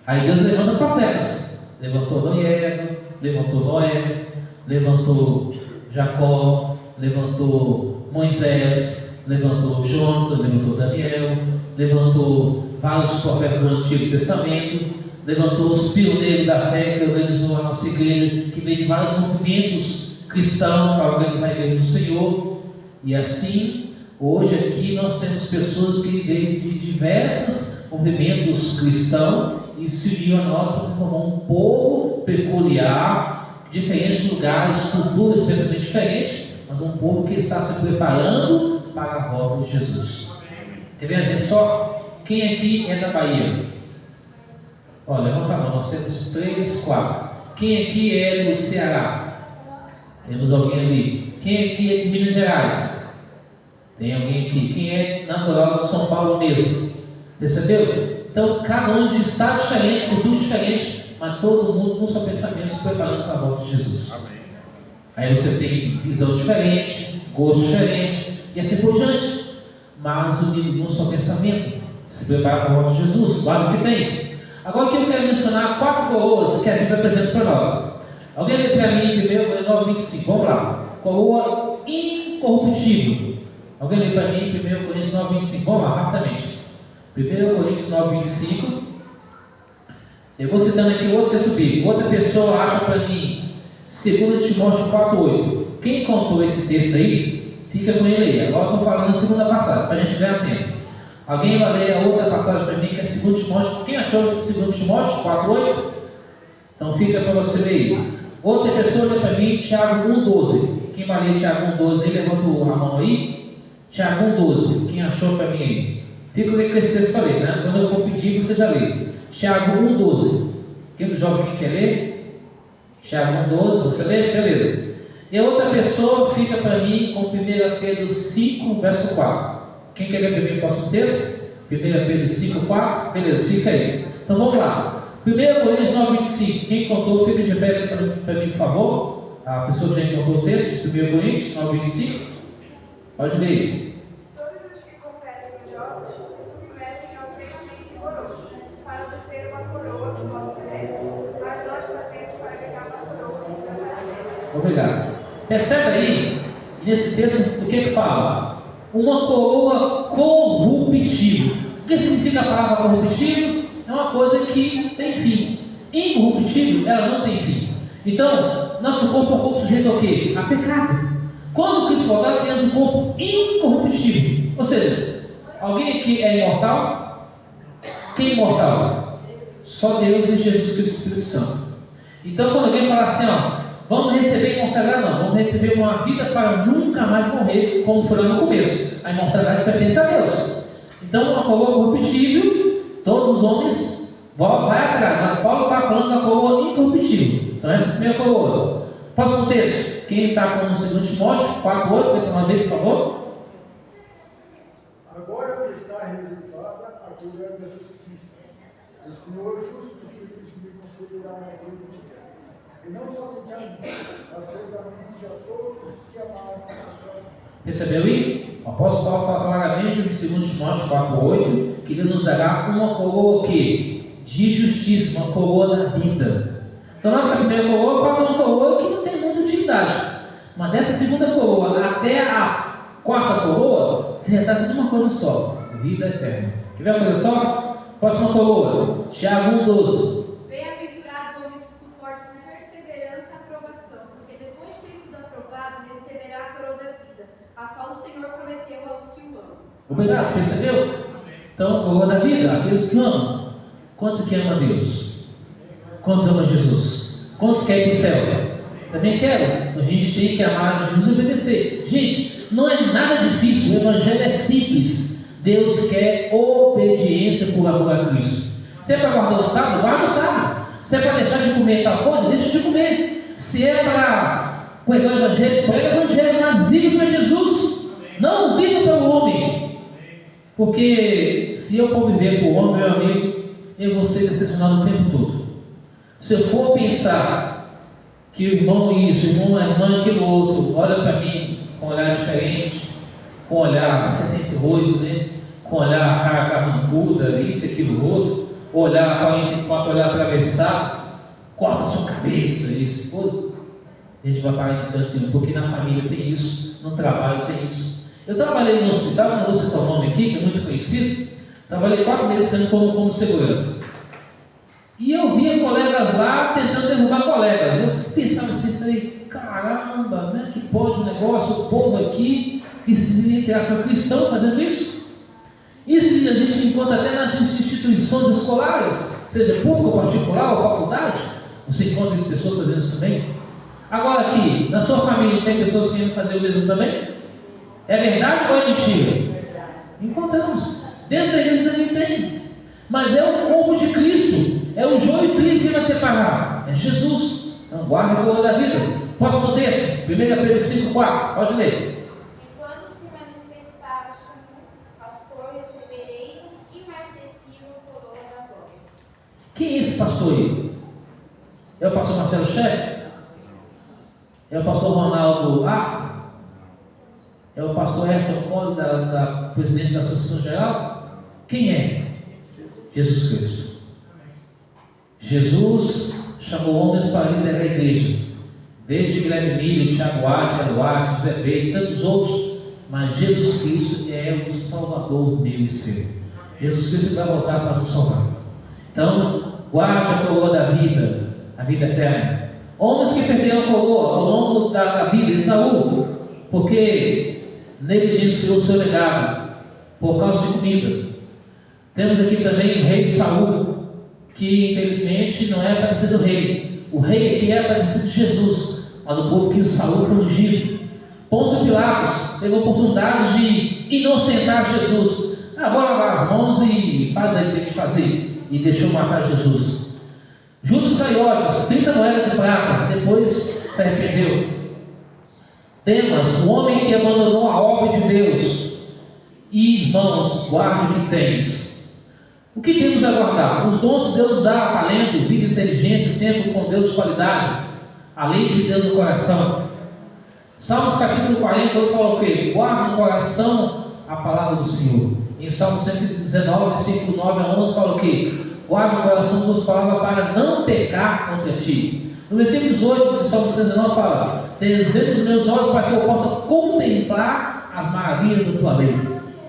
Aí Deus levanta profetas. Levantou Noé, levantou Noé, levantou Jacó, levantou Moisés, levantou Jonathan, levantou Daniel, levantou vários profetas do Antigo Testamento, levantou os pioneiros da fé que organizou a nossa igreja, que veio de vários movimentos cristãos para organizar a igreja do Senhor. E assim, hoje aqui nós temos pessoas que veio de diversos movimentos cristãos e se uniram a nós para formar um povo peculiar, diferentes lugares, culturas pensamento diferentes, mas um povo que está se preparando para a volta de Jesus. Quer ver um exemplo só? Quem aqui é da Bahia? Olha, levanta a mão, nós temos 3, 4. Quem aqui é do Ceará? Temos alguém ali. Quem aqui é de Minas Gerais? Tem alguém aqui. Quem é natural de São Paulo mesmo? Percebeu? Então, cada um de estado diferente, cultura diferente, mas todo mundo com seu pensamento se preparando para a volta de Jesus. Aí você tem visão diferente, gosto diferente, e assim por diante. Mas unido no seu pensamento, se prepara para a volta de Jesus. Guarda o que tens. Agora aqui eu quero mencionar 4 coroas que a Bíblia apresenta para nós. Alguém lê para mim primeiro, 9:25. Vamos lá. Coroa incorruptível. Alguém lê para mim primeiro, Coríntios 9:25. Vamos lá, rapidamente. 1 Coríntios 9:25. Eu vou citando aqui outro texto bíblico. Outra pessoa acha para mim 2 Timóteo 4:8. Quem contou esse texto aí, fica com ele aí. Agora eu estou falando a segunda passagem, para a gente ganhar tempo. Alguém vai ler a outra passagem para mim, que é 2 Timóteo. Quem achou 2 Timóteo 4:8? Então fica para você ler aí. Outra pessoa lê para mim Tiago 1:12. Quem vai ler Tiago 1:12 aí, levanta a mão aí. Tiago 1:12. Quem achou para mim aí? Fica com esse texto para ler, né? Quando eu for pedir, você já lê. Tiago 1:12. Quem do jovem quer ler? Tiago 1:12. Você lê? Beleza. E a outra pessoa fica para mim com 1 Pedro 5, verso 4. Quem quer ler para mim o próximo texto? 1 Pedro 5, 4. Beleza, fica aí. Então vamos lá. 1 Coríntios 9:25. Quem encontrou, fica de pé para mim, por favor. A pessoa que já encontrou o texto, 1 Coríntios 9:25. Pode ler aí. Todos os que competem nos jogos se submetem ao treinamento rigoroso, para obter uma coroa que não merece, mas nós Obrigado. Percebe aí, nesse texto, o que fala? Uma coroa corruptível. O que significa a palavra corruptível? É uma coisa que tem fim. Incorruptível, ela não tem fim. Então, nosso corpo é um corpo sujeito ao quê? A pecado. Quando Cristo voltar, temos um corpo incorruptível. Ou seja, alguém aqui é imortal? Quem é imortal? Só Deus e Jesus Cristo, Espírito Santo. Então, quando alguém fala assim, vamos receber imortalidade, não, vamos receber uma vida para nunca mais morrer, como foi lá no começo. A imortalidade pertence a Deus. Então, uma coroa corruptível, todos os homens vai atrás, mas Paulo está falando da coroa incorruptível. Então, essa é a primeira coroa. Próximo texto. Quem está com o 2 Timóteo 4:8, vai tomar aí, por favor. Agora que está reservada a coroa da justiça, o Senhor justifica me concederá naquele dia. E não somente a mim, mas certamente a todos que amaram a sua. Percebeu aí? O apóstolo Paulo fala claramente em 2 Timóteo 4:8 que Deus nos dará uma coroa que? De justiça, uma coroa da vida. Então, nossa primeira coroa fala de uma coroa que não tem muita utilidade. Mas dessa segunda coroa até a quarta coroa, se retrata de uma coisa só: vida eterna. Quer ver uma coisa só? Próxima coroa, Tiago 1:12. Bem-aventurado o homem que suporta com perseverança a aprovação, porque depois de ter sido aprovado, receberá a coroa da vida, a qual o Senhor prometeu aos que o amam. Obrigado, percebeu? Então, coroa da vida, aqueles que amam. Quantos que amam a Deus? Quantos amam Jesus? Quantos querem ir para o céu? Também quero. A gente tem que amar a Jesus e obedecer. Gente, não é nada difícil, o Evangelho é simples. Deus quer obediência por amor a Cristo. Se é para guardar o sábado, guarda o sábado. Se é para deixar de comer tal coisa, deixa de comer. Se é para pregar o Evangelho, prega o Evangelho, mas vive para Jesus. Não vive para o homem. Porque se eu for viver para o homem, meu amigo, eu vou ser decepcionado o tempo todo. Se eu for pensar que o irmão isso, o irmão, a irmã aquilo outro, olha para mim com um olhar diferente, com um olhar 78, né? Com um olhar cara carrancuda, isso, aquilo, outro, olhar 44, olhar atravessado, corta a sua cabeça, isso, pô, a gente vai parar em cantinho, porque na família tem isso, no trabalho tem isso. Eu trabalhei no hospital, não vou citar o nome aqui, que é muito conhecido, trabalhei 4 meses sendo como segurança. E eu via colegas lá tentando derrubar colegas. Eu pensava assim, falei, caramba, como é que pode um negócio, o povo aqui, que se dizem entre aspas cristão fazendo isso? Isso a gente encontra até nas instituições escolares, seja pública, particular ou faculdade. Você encontra essas pessoas fazendo isso também. Agora aqui, na sua família tem pessoas que querem fazer o mesmo também? É verdade ou é mentira? Encontramos. Dentro da igreja também tem. Mas é o corpo de Cristo. É o joio e trigo que vai separar. É Jesus. Então guarde a coroa da vida. Próximo texto, 1 Pedro 5:4. Pode ler. E quando se manifestar o sumo pastor, recebereis imarcessível coroa da glória. Quem é esse pastor aí? É o pastor Marcelo Chefe? É o pastor Ronaldo Arco? É o pastor Ayrton Cole, da presidente da Associação Geral? Quem é? Jesus Cristo. Jesus chamou homens para liderar a igreja, desde Guilherme Milho, Thiago Ade, Aluarte, José Beide, tantos outros, mas Jesus Cristo é o Salvador meu e seu. Jesus Cristo vai voltar para nos salvar. Então, guarde a coroa da vida, a vida eterna. Homens que perderam a coroa ao longo da vida de Saul, porque negligenciou o seu legado, por causa de comida. Temos aqui também o rei Saul, que infelizmente não é parecido do rei. O rei aqui é parecido de Jesus, mas o povo quis Saul foi ungido. Pôncio Pilatos teve a oportunidade de inocentar Jesus. Bora lavar as mãos e faz aí o que tem que fazer. E deixou matar Jesus. Judas Iscariotes, 30 moedas de prata, depois se arrependeu. Demas, o homem que abandonou a obra de Deus. E irmãos, guarde o que tens. O que temos a guardar? Os dons que Deus dá, talento, vida, inteligência, tempo com Deus de qualidade, a lei de Deus no coração. Salmos capítulo 48 fala o quê? Guarda no coração a palavra do Senhor. Em Salmo 119, versículo 9 a 11 fala o quê? Guarda no coração as tuas palavras para não pecar contra ti. No versículo 18 de Salmo 119 fala: desejo os meus olhos para que eu possa contemplar as maravilhas da tua lei.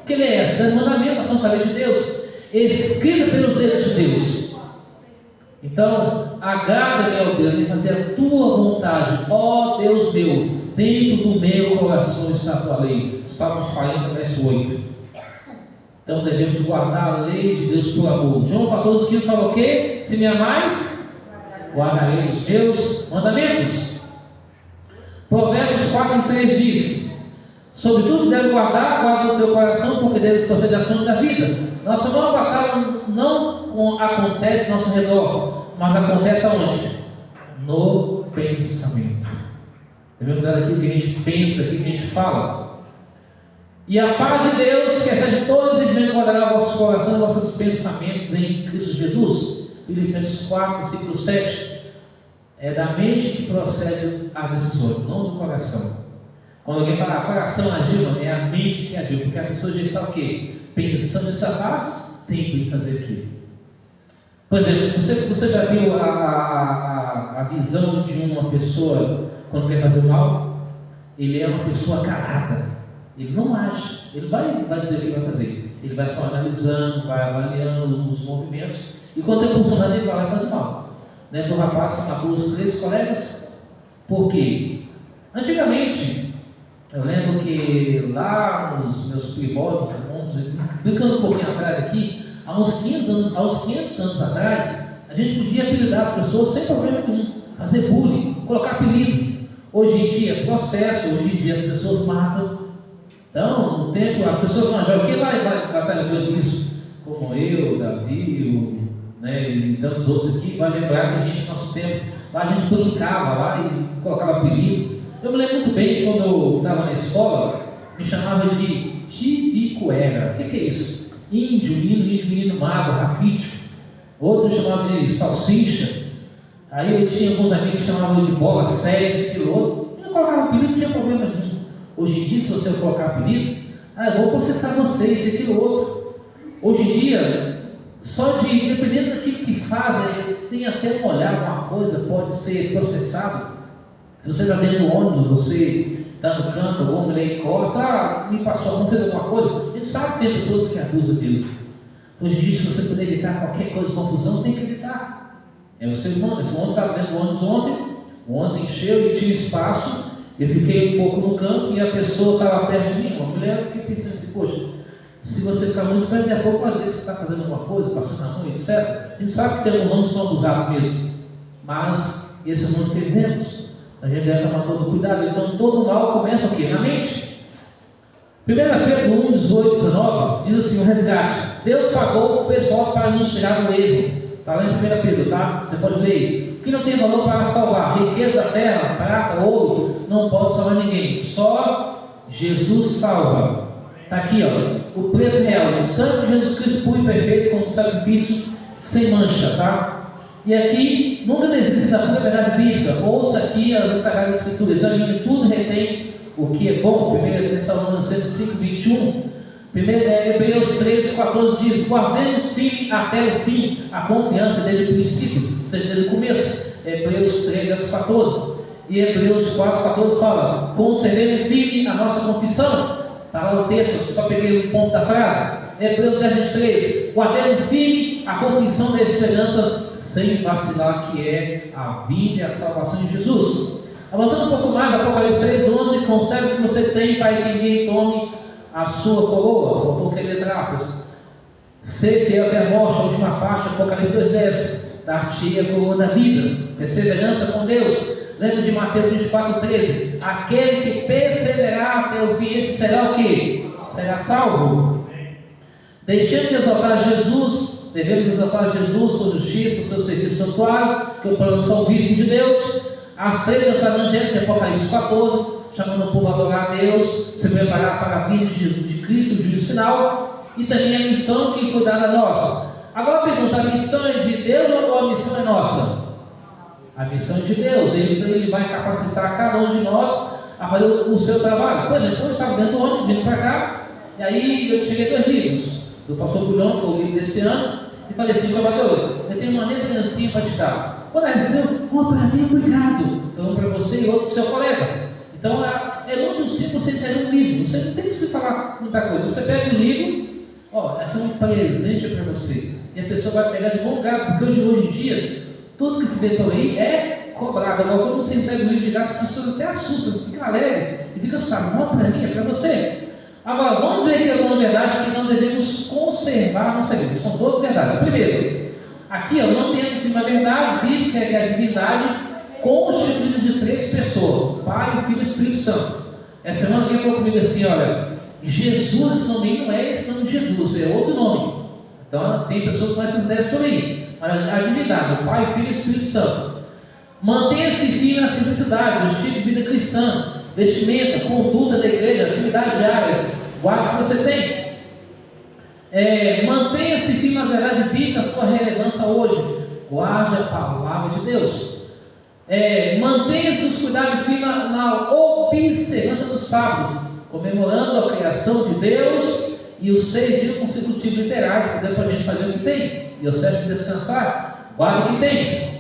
Que lei é essa? É o mandamento, a santa lei de Deus, escrita pelo dedo de Deus. Então, agrada-me, ó Deus, em fazer a tua vontade, ó Deus meu, dentro do meu coração está a tua lei. Salmos 40, verso 8. Então devemos guardar a lei de Deus por amor. João 14,15 fala o quê? Se me amais, guardarei os meus mandamentos. Provérbios 4,3 diz: sobre tudo deve guardar, guarda o teu coração, porque deves proceder das fontes da vida. Nossa maior batalha não acontece ao nosso redor, mas acontece aonde? No pensamento. Devemos dar aquilo que a gente pensa, aquilo que a gente fala. E a paz de Deus, que excede todo entendimento, guardará vossos corações e vossos pensamentos em Cristo Jesus. Filipenses 4, versículo 7. É da mente que procede a decisão, não do coração. Quando alguém fala coração agiu, é a mente que agiu, porque a pessoa já está o quê? Pensando, isso faz tempo de fazer aquilo. Por exemplo, você já viu a visão de uma pessoa quando quer fazer mal? Ele é uma pessoa calada. Ele não age, ele vai dizer o que vai fazer. Ele vai só analisando, vai avaliando os movimentos. E quando é funcionando, ele vai lá e faz mal. Lembra do rapaz que matou os 3 colegas? Por quê? Antigamente, eu lembro que lá nos meus primórdios, brincando um pouquinho atrás aqui, há uns 500 anos atrás, a gente podia apelidar as pessoas sem problema nenhum, fazer bullying, colocar apelido. Hoje em dia, processo, hoje em dia as pessoas matam. Então, no tempo, as pessoas não jogam. Quem vai batalhar com isso? Como eu, Davi, e tantos outros aqui, vai lembrar que a gente, no nosso tempo, lá a gente brincava lá e colocava apelido. Eu me lembro muito bem, quando eu estava na escola, me chamava de Tibicoera. O que é isso? Índio, menino magro, raquítico. Outro me chamava de salsicha. Aí eu tinha alguns amigos que chamavam de bola 7, aquilo outro. Eu não colocava apelido, não tinha problema nenhum. Hoje em dia, se você colocar apelido, eu vou processar você, isso, aquilo, outro. Hoje em dia, dependendo daquilo que fazem, tem até um olhar, uma coisa, pode ser processado. Se você está dentro do ônibus, você está no canto, o homem lá encosta, me passou a mão, fez alguma coisa. A gente sabe que tem pessoas que abusam Deus. Hoje em dia, se você puder evitar qualquer coisa de confusão, tem que evitar. É o ser humano. Esse ônibus estava dentro do ônibus ontem, o ônibus encheu e tinha espaço. Eu fiquei um pouco no canto e a pessoa estava perto de mim, uma mulher. Eu fiquei pensando assim, poxa, se você ficar muito perto, daqui a pouco às vezes você está fazendo alguma coisa, passando na rua, etc. A gente sabe que tem alguns homens que são abusados mesmo, mas esse é o mundo que vivemos. A gente deve tomar todo cuidado. Então todo mal começa o quê? Na mente. 1 Pedro 1, 18, 19 diz assim: o resgate. Deus pagou o pessoal para nos tirar do erro. Está lá em 1 Pedro, tá? Você pode ler. O que não tem valor para salvar, riqueza da terra, prata, ouro, não pode salvar ninguém. Só Jesus salva. Está aqui, ó, o preço real de sangue de Jesus Cristo puro e perfeito, como sacrifício sem mancha, tá? E aqui, nunca desista da pura verdade bíblica. Ouça aqui as Sagradas Escrituras, examine tudo e retém o que é bom. 1 Tessalonicenses 5, 21. Hebreus 13, 14 diz: guardemos firme até o fim a confiança desde o princípio, ou seja, desde o começo. Hebreus 13, 14. E Hebreus 4, 14 fala: conservemos firme a nossa confissão. Está lá o texto, só peguei o ponto da frase. Hebreus 10, 23. Guardemos firme a confissão da esperança sem vacilar, que é a vida e a salvação de Jesus. Avançando um pouco mais, Apocalipse 3, 11. Conserve o que você tem para que ninguém tome a sua coroa. Faltou que letra. Ser fiel até a morte, a última parte, Apocalipse 2:10. Dar-te a coroa da vida, perseverança com Deus. Lembra de Mateus 24:13. Aquele que perseverar até o fim, esse será o quê? Será salvo. Deixando de exaltar Jesus, devemos exaltar Jesus, sua justiça, seu serviço santuário, que é o plano salvífico de Deus. As 3 mensagens de Apocalipse 14, chamando o povo a adorar a Deus, se preparar para a vida de Jesus, de Cristo, o juízo final, e também a missão que foi dada a nós. Agora a pergunta: a missão é de Deus ou a missão é nossa? A missão é de Deus. Ele vai capacitar cada um de nós a fazer o seu trabalho. Por exemplo, eu estava dentro do ônibus, vindo para cá, e aí eu cheguei 2 livros do pastor Bulhão, que é o livro desse ano, e falei assim: trabalhador, eu tenho uma lembrancinha para te dar. Quando ela recebeu, uma para mim, obrigado. Então, para você e outro para o seu colega. Então, é muito simples você ter um livro. Você não tem que se falar muita coisa. Você pega um livro, ó, é um presente para você. E a pessoa vai pegar de bom lugar, porque hoje em dia, tudo que se vê por aí é cobrado. Agora, quando você entrega o livro de graça, as pessoas até assustam, fica alegre e fica assim, não, para mim, é para você. Agora, vamos ver aqui alguma verdade que não devemos conservar no segredo. São todas verdades. Primeiro, aqui eu não tenho uma verdade bíblica, que é a divindade constituída de 3 pessoas: Pai, o Filho e o Espírito Santo. Essa semana alguém falou comigo assim: olha, Jesus, esse nome não é esse nome de Jesus, é outro nome. Então, tem pessoas com essas ideias por aí. Mas a divindade, o Pai, o Filho e o Espírito Santo. Mantenha-se firme na simplicidade, no estilo de vida cristã, vestimenta, conduta da igreja, atividades diárias, guarde o que você tem. Mantenha-se firme nas verdades bíblicas, sua relevância hoje. Guarde a palavra de Deus. Mantenha-se os cuidados firmes na observância do sábado, comemorando a criação de Deus e os 6 dias consecutivos literais, que dá para a gente fazer o que tem, e o 7 de descansar. Guarde o que tens.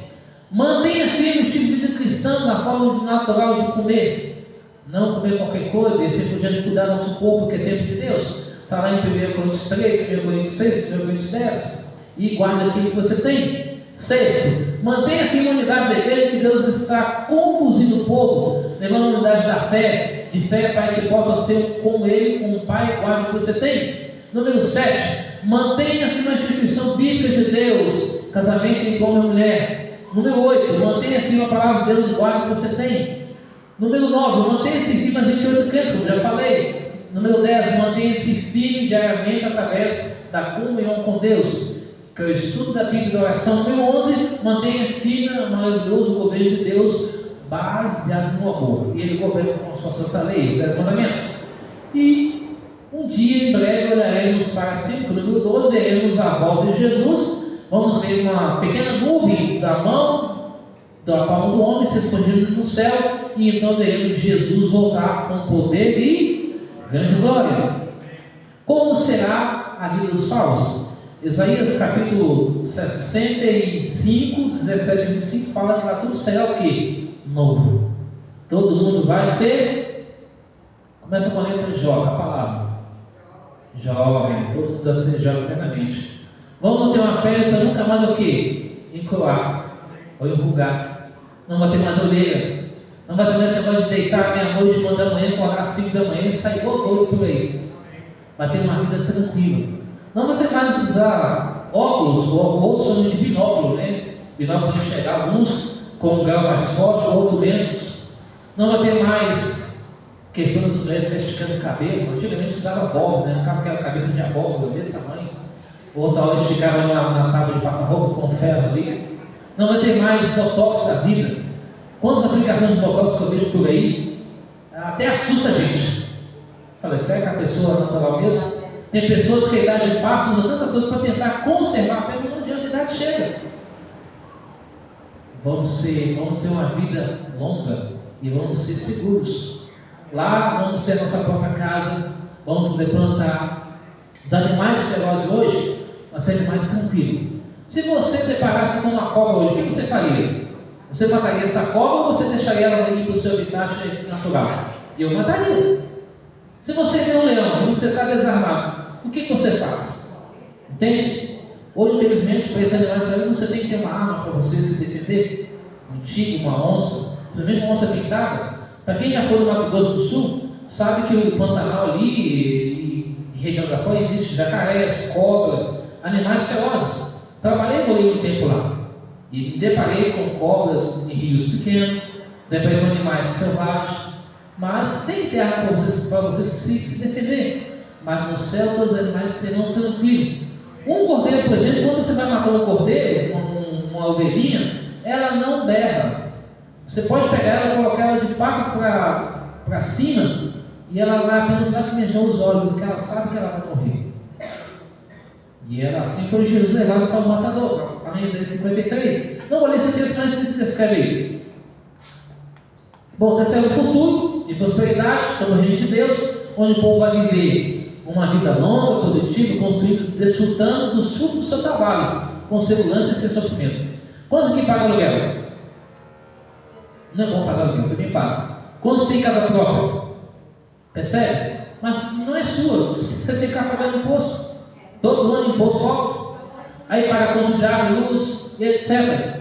Mantenha firme o estilo de vida cristão na forma natural de comer. Não comer qualquer coisa, e assim por diante, cuidar do nosso corpo, que é tempo de Deus. Está lá em 1 Coríntios 3, 1 Coríntios 6, 1 Coríntios 10. E guarde aquilo que você tem. 6. Mantenha firme a unidade da igreja, que Deus está conduzindo o povo, levando a unidade da fé, de fé para que possa ser como Ele, como o Pai, guarde o que você tem. Número 7. Mantenha firme a instituição bíblica de Deus, casamento entre homem e mulher. Número 8, mantenha firme a palavra de Deus e guarde o que você tem. Número 9, mantenha-se firme nas 28 crenças, como já falei. Número 10, mantenha-se firme diariamente através da comunhão com Deus, que é o estudo da Bíblia e da oração. Número 11, mantenha firme o maravilhoso governo de Deus, baseado no amor. E Ele governa com a sua santa lei, os 10 mandamentos. E um dia, em breve, olharemos para 5, número 12, veremos a volta de Jesus. Vamos ver uma pequena nuvem da palma do homem se expandindo no céu, e então veremos Jesus voltar com poder e grande glória. Como será a vida dos salvos? Isaías capítulo 65, 17 e 25 fala que lá tudo será o quê? Novo. Todo mundo vai ser. Começa com a letra J, a palavra. Jovem, todo mundo vai ser jovem eternamente. Vamos ter uma pele para nunca mais o quê? Encroar ou enrugar. Não vai ter mais orelha. Não vai ter mais esse negócio de deitar meia-noite, 1 da manhã, acordar às 5 da manhã e sair igual doido por aí. Vai ter uma vida tranquila. Não vai ter mais usar óculos, ou outros chamam de binóculo, né? Binóculo para enxergar, alguns com um grau mais forte, outros menos. Não vai ter mais questão das mulheres esticando o cabelo. Antigamente usava abóbora, né? Ficava aquela cabeça de abóbora desse tamanho. Outra hora esticava na tábua de passar-roupa com ferro ali. Não vai ter mais botox da vida. Quantas aplicações de botox que eu vejo por aí, até assusta a gente. Falei, será que a pessoa é natural mesmo? Tem pessoas que a idade passa, usam tantas coisas para tentar conservar a pele, mas não adianta, a idade chega. Vamos ter uma vida longa e vamos ser seguros. Lá vamos ter a nossa própria casa, vamos poder plantar. Os animais ferozes hoje vai ser mais tranquilo. Se você deparasse com uma cobra hoje, o que você faria? Você mataria essa cobra ou você deixaria ela ir para o seu habitat natural? Eu mataria. Se você vê um leão e você está desarmado, o que você faz? Entende? Ou infelizmente, para esse animal você tem que ter uma arma para você se defender. Um tigre, uma onça, principalmente uma onça pintada. Para quem já foi no Mato Grosso do Sul, sabe que o Pantanal ali, em região da Folha, existe jacarés, cobra, animais ferozes. Trabalhei um tempo lá e me deparei com cobras em rios pequenos, deparei com animais selvagens, mas tem que ter arma para você se defender. Mas no céu todos os animais serão tranquilos. Um cordeiro, por exemplo, quando você vai matar um cordeiro, uma ovelhinha, ela não berra. Você pode pegar ela e colocar ela de papo para cima e ela vai apenas lacrimejar os olhos, porque ela sabe que ela vai morrer. E era assim foi Jesus levado para o matador. Amém? Isaías 53. Não vou ler esse texto, mas se escreve aí. Bom, esse é o futuro de prosperidade, como o reino de Deus, onde o povo vai viver uma vida longa, produtiva, construindo, desfrutando do fruto do seu trabalho, com segurança e sem sofrimento. Quantos aqui pagam aluguel? Não é bom pagar aluguel, também paga. Quantos tem casa própria? Percebe? Mas não é sua, você tem que ficar pagando imposto. Todo ano imposto alto. Aí paga conta de água, luz e etc.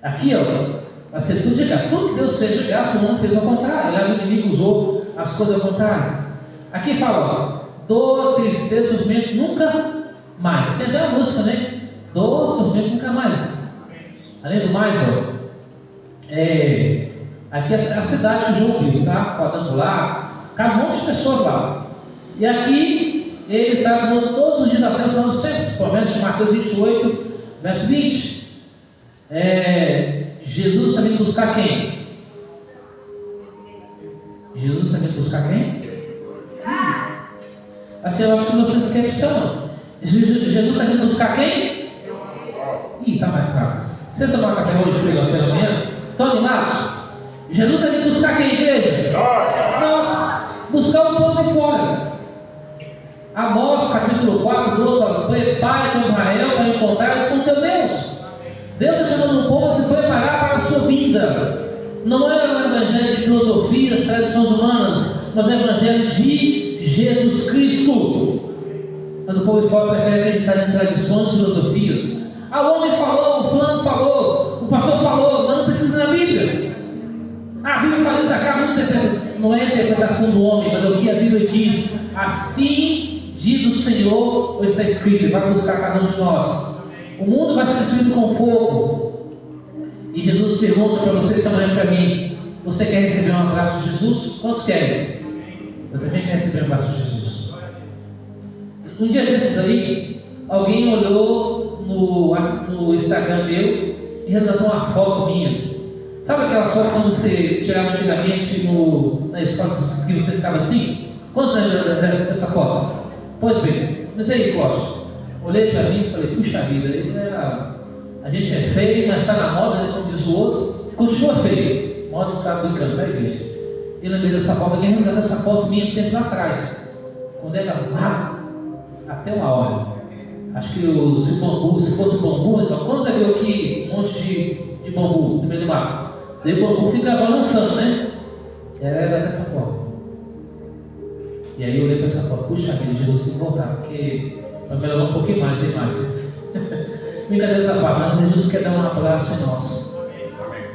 Aqui, ó, vai ser tudo de graça. Tudo que Deus fez de graça, o homem fez ao contrário. Aliás, o inimigo usou as coisas ao contrário. Aqui fala, ó, dor, tristeza, sofrimento, nunca mais. Tem até uma música, né? Dor, sofrimento, nunca mais. Além do mais, ó, aqui é a cidade que João viu, tá? Quadrangular, cabe um monte de pessoas lá. E aqui, ele está falando todos os dias da terra para os tempos. Provavelmente de Mateus 28, verso 20. Jesus está vindo buscar quem? Jesus está vindo buscar quem? Assim, eu acho que vocês não querem opção, não. Jesus está vindo buscar quem? Ih, está mais fraco. Vocês tomaram café hoje pela manhã? Estão animados? Jesus está vindo buscar quem, igreja? Nós. Buscar o povo de fora. Amós, capítulo 4, 12, fala: prepare-te, Israel, para encontrares com teu Deus. Deus está chamando o povo a se preparar para a sua vinda. Não é um evangelho de filosofias, tradições humanas, mas é um evangelho de Jesus Cristo. Mas o povo de fora prefere acreditar em tradições e filosofias. O homem falou, o fulano falou, o pastor falou, mas não precisa da Bíblia. A Bíblia fala isso, não é a interpretação do homem, mas é o que a Bíblia diz. Assim diz o Senhor, ou está escrito, Ele vai buscar cada um de nós. O mundo vai ser destruído com fogo. E Jesus pergunta para você essa manhã para mim: você quer receber um abraço de Jesus? Quantos querem? Eu também quero receber um abraço de Jesus. Um dia desses aí, alguém olhou no Instagram meu e resgatou uma foto minha. Sabe aquela foto quando você tirava antigamente na escola que você ficava assim? Quantos lembram dessa foto? Pode ver, misericórdia. Olhei para mim e falei: puxa vida, a gente é feio, mas está na moda, né, como diz o outro, continua feio. Moda está brincando, tá, igreja? Eu lembrei dessa foto, alguém resgatou essa foto minha um tempo lá atrás, quando era lá, até uma hora. Acho que se fosse bambu, então, quando você viu aqui um monte de bambu no meio do mato? Aí o bambu fica balançando, né? Era dessa forma. E aí eu olhei para essa foto: puxa vida, Jesus tem que voltar, porque vai melhorar um pouquinho mais a imagem. Brincadeira essa parte, mas Jesus quer dar um abraço em nós.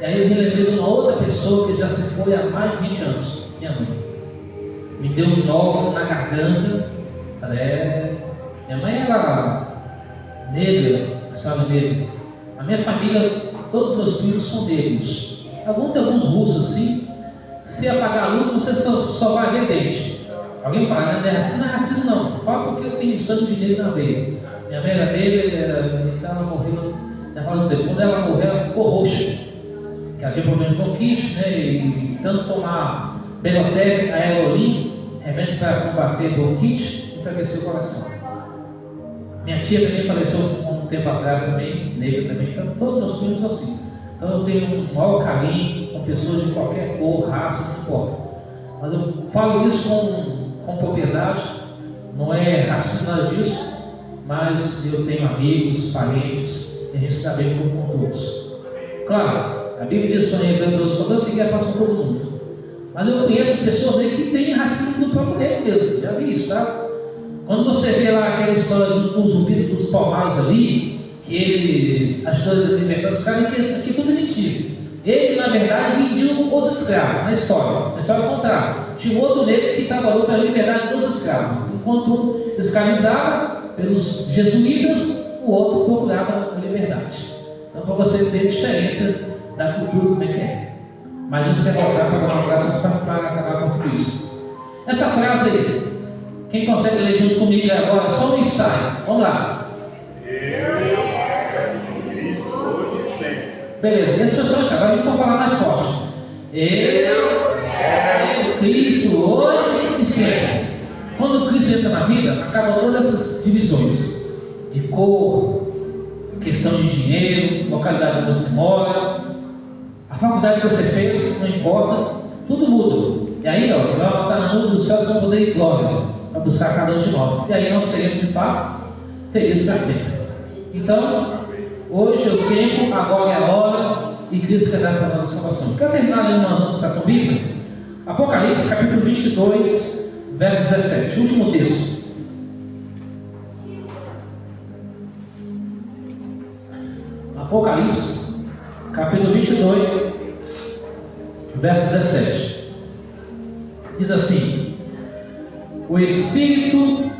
E aí eu relembrei de uma outra pessoa que já se foi há mais de 20 anos, minha mãe. Me deu um nó na garganta. Minha mãe era negra, sabe negra. A minha família, todos os meus filhos são negros. Tem alguns russos assim. Se apagar a luz, você só vai ver dente. Alguém fala: não é racismo? Não é racismo, não. Fala porque eu tenho sangue de negro na veia. Minha mãe era negra, então ela morreu. Quando ela morreu, ela ficou roxa. Que ela tinha problema de bronquite, né? E tanto tomar Belotec, Aerolim, remédio para combater bronquite, enfraqueceu o coração. Minha tia também faleceu um tempo atrás também, negra também. Então todos os meus filhos são assim. Então eu tenho um maior carinho com pessoas de qualquer cor, raça, não importa. Mas eu falo isso com propriedade, não é racismo nada disso, mas eu tenho amigos, parentes, e a gente está bem com todos. Claro, a Bíblia diz em Hebreus 12: quando seguir a paz com todo mundo. Mas eu conheço pessoas aí que têm racismo do próprio reino mesmo, já vi isso, tá? Quando você vê lá aquela história dos zumbidos dos palmares ali, a história da liberdade dos caras, aqui tudo é mentira. Ele, na verdade, vendiu os escravos, na história contrária. Tinha um outro negro que trabalhou pela liberdade dos escravos. Enquanto um escravizava pelos jesuítas, o outro procurava a liberdade. Então, para você ter a diferença da cultura, como é que é. Mas a gente quer voltar para uma frase para acabar com tudo isso. Essa frase aí, quem consegue ler junto comigo agora, só um ensaio. Vamos lá. Beleza, deixa eu só enxergar, agora vamos falar mais forte. Eu quero Cristo hoje e sempre. Quando Cristo entra na vida, acabam todas essas divisões de cor, questão de dinheiro, localidade onde você mora, a faculdade que você fez, não importa, tudo muda. E aí, vai botar na nuvem do céu o seu poder e glória para buscar cada um de nós. E aí nós seremos de fato felizes para sempre. Então, Hoje é o tempo, agora é a hora, e Cristo quer dar para nós a salvação. Quero terminar lendo uma citação bíblica. Apocalipse, capítulo 22, verso 17. Último texto. Apocalipse, capítulo 22, verso 17. Diz assim: o Espírito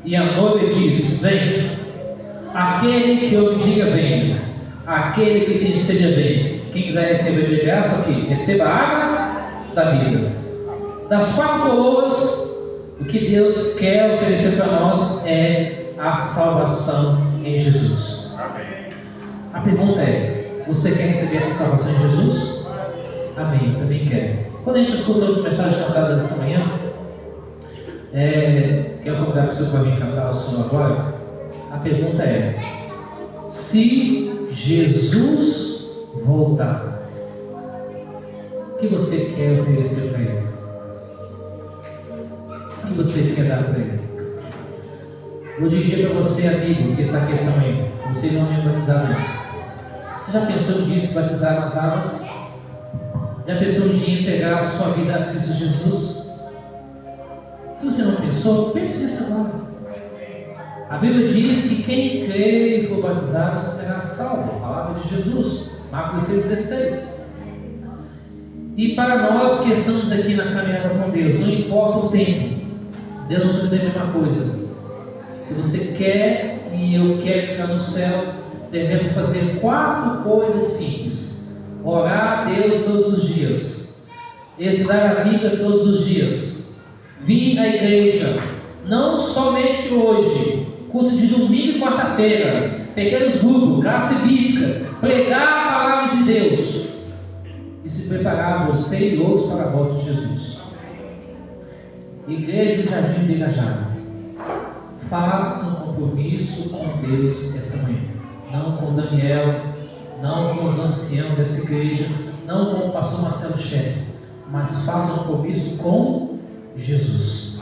e a noiva diz: vem. Aquele que eu diga venha, aquele que tem sede vem. Quem quiser receber de graça aqui, receba a água da vida. Das 4 coroas, o que Deus quer oferecer para nós é a salvação em Jesus. A pergunta é: você quer receber essa salvação em Jesus? Amém, eu também quero. Quando a gente escuta a mensagem cantada dessa manhã, quero convidar o senhor para vir cantar o senhor agora. A pergunta é: se Jesus voltar, o que você quer oferecer para Ele? O que você quer dar para Ele? Vou dirigir para você, amigo, que está aqui essa manhã. Você não é batizado ainda. Você já pensou nisso, batizar nas águas? Já pensou em dia entregar a sua vida a Cristo Jesus? Se você não pensou, pense nisso agora. A Bíblia diz que quem crê e for batizado será salvo. A palavra de Jesus, Marcos 6,16. E para nós que estamos aqui na caminhada com Deus, não importa o tempo, Deus nos diz a mesma coisa. Se você quer e eu quero entrar no céu, devemos fazer 4 coisas simples: orar a Deus todos os dias, estudar a Bíblia todos os dias, vir à igreja, não somente hoje, culto de domingo e quarta-feira, pequenos grupos, classe bíblica, pregar a palavra de Deus e se preparar você e outros para a volta de Jesus. Igreja do Jardim do Irajá, faça um compromisso com Deus essa manhã. Não com Daniel, não com os anciãos dessa igreja, não com o pastor Marcelo Chefe, mas faça um compromisso com Jesus,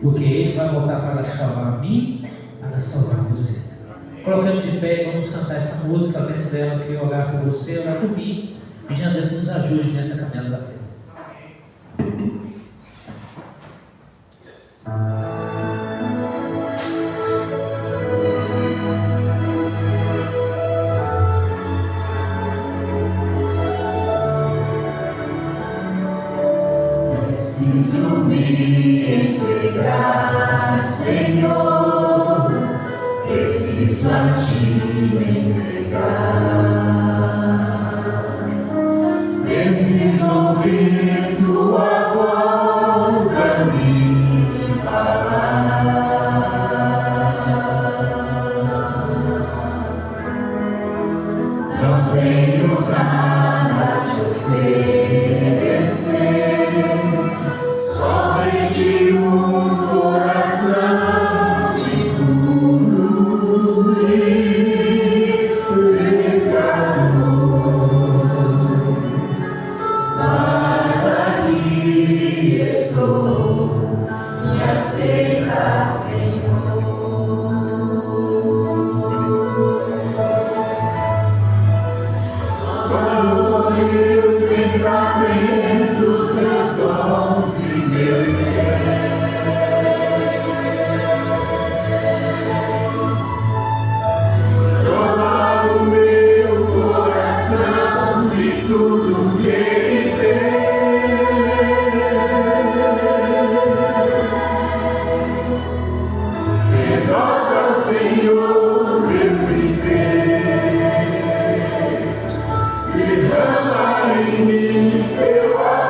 porque Ele vai voltar para salvar a mim, para salvar você. Colocando de pé, vamos cantar essa música. Dentro dela, eu quero orar por você, orar por mim, pedindo a Deus que nos ajude nessa caminhada da fé. Preciso me entregar, Senhor, preciso a Ti me entregar, preciso ouvir Tua voz a me falar. Não tenho nada a Te oferecer, somente um coração impuro e pecador. Mas aqui estou, me aceita, Senhor. Quando os meus pensamentos, meus dons e meus bens, toma o meu coração e tudo que ele tem. Renova, Senhor, meu viver, derrama em mim teu amor.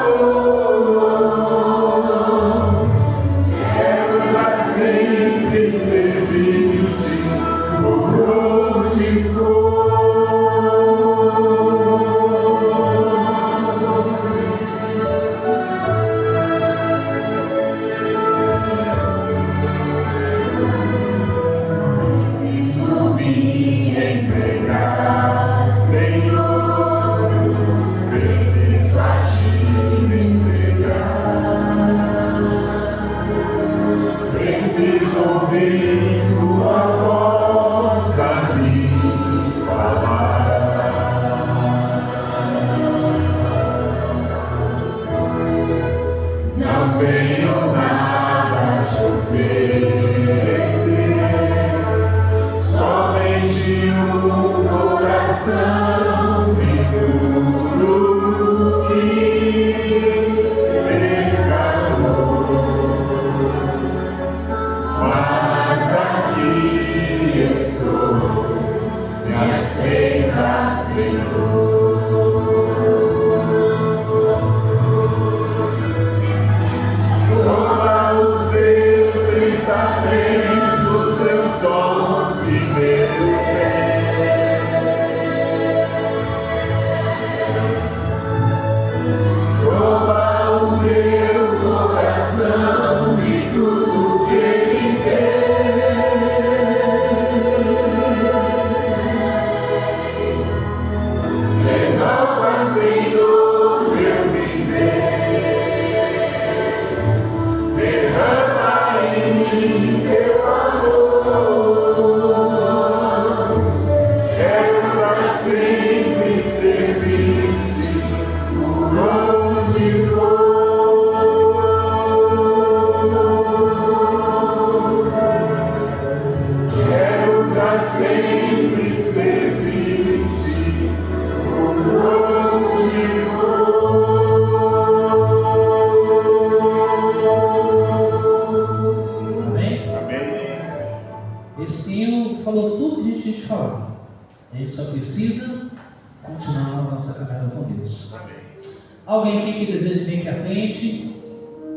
Alguém aqui que deseja vir aqui à frente,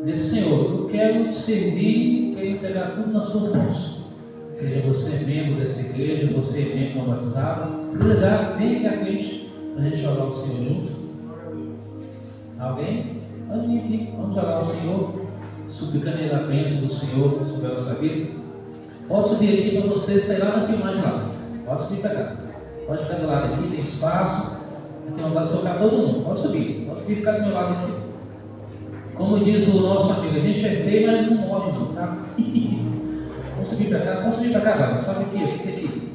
dizer, Senhor, eu quero te servir, quero entregar tudo nas suas mãos. Seja você membro dessa igreja, você membro não batizado, se desejar, vem aqui à frente para a gente orar o Senhor junto. Alguém? Pode vir aqui, vamos orar o Senhor, suplicando a bênção do Senhor sobre a nossa vida. Pode subir aqui para você sair lá na filmagem lá. Pode subir para cá. Pode ficar do lado aqui, tem espaço. Aqui não vai socar todo mundo. Pode subir e ficar do meu lado aqui. Como diz o nosso amigo, a gente é feio, mas não morre não, tá? Vamos subir para cá, vamos subir para cá, vai. Sobe aqui, fica aqui.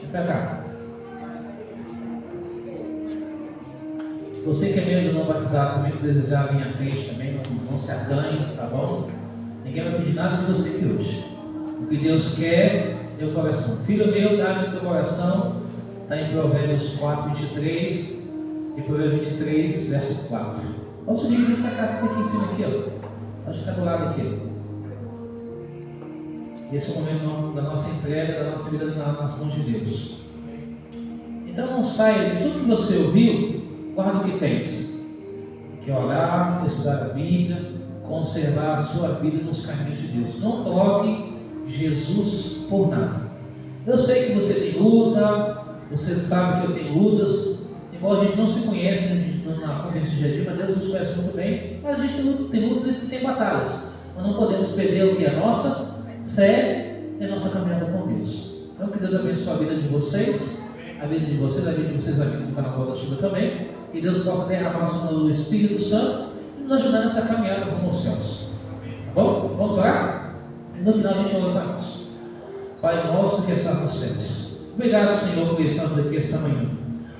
Vem para cá. Você que é membro não batizado, também que desejar vir à frente também, não se acanhe, tá bom? Ninguém vai pedir nada de você aqui hoje. O que Deus quer é o coração. Filho meu, dá-me o teu coração. Está em Provérbios 4, 23 e Provérbios 23, verso 4. Pode subir e ficar aqui em cima aqui, ó. Pode ficar do lado aqui. Esse é o momento da nossa entrega, da nossa vida nas mãos de Deus. Então não saia de tudo que você ouviu, guarda o que tens. Que orar, estudar a Bíblia, conservar a sua vida nos caminhos de Deus. Não troque Jesus por nada. Eu sei que você tem luta, você sabe que eu tenho lutas, embora a gente não se conheça na conversa de dia a dia, mas Deus nos conhece muito bem, mas a gente tem lutas e tem batalhas. Nós não podemos perder o que é a nossa fé e a nossa caminhada com Deus. Então que Deus abençoe a vida de vocês, a vida de vocês, a vida de vocês aqui no canal Voz da Chuva também, e Deus possa derramar o Espírito Santo e nos ajudar nessa caminhada rumo aos céus. Tá bom? Vamos orar? E no final a gente ora para nós. Pai nosso que está nos céus, obrigado, Senhor, por estarmos aqui esta manhã.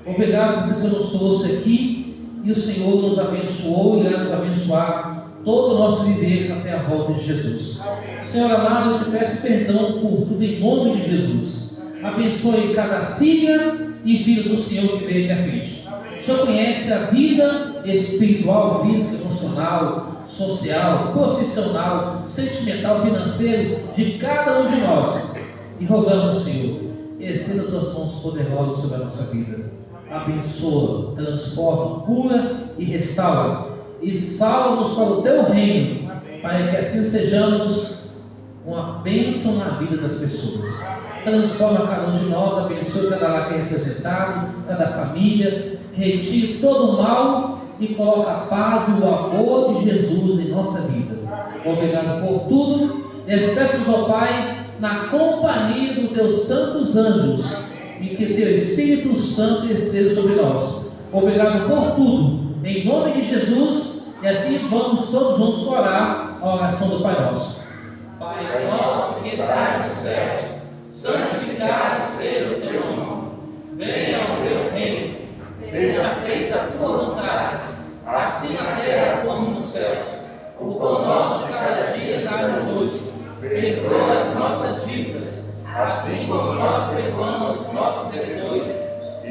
Obrigado porque o Senhor nos trouxe aqui e o Senhor nos abençoou e irá nos abençoar todo o nosso viver até a volta de Jesus. Senhor amado, eu te peço perdão por tudo em nome de Jesus. Abençoe cada filha e filho do Senhor que veio aqui à frente. O Senhor conhece a vida espiritual, física, emocional, social, profissional, sentimental, financeiro de cada um de nós. E rogamos, Senhor, estenda as tuas mãos poderosas sobre a nossa vida. Abençoa, transforma, cura e restaura. E salva-nos para o teu reino, para que assim sejamos uma bênção na vida das pessoas. Transforma cada um de nós, abençoe cada lar que é representado, cada família, retire todo o mal e coloca a paz e o amor de Jesus em nossa vida. Obrigado por tudo. Despeça-nos, ó Pai, na companhia dos teus santos anjos, e que teu Espírito Santo esteja sobre nós. Obrigado por tudo, em nome de Jesus, e assim vamos todos juntos orar a oração do Pai Nosso. Pai nosso que estás nos céus, santificado seja o teu nome. Venha o teu reino, seja feita a tua vontade, assim na terra como nos céus. O pão nosso de cada dia dá-nos hoje. Perdoa as nossas dívidas, assim como nós perdoamos os nossos devedores.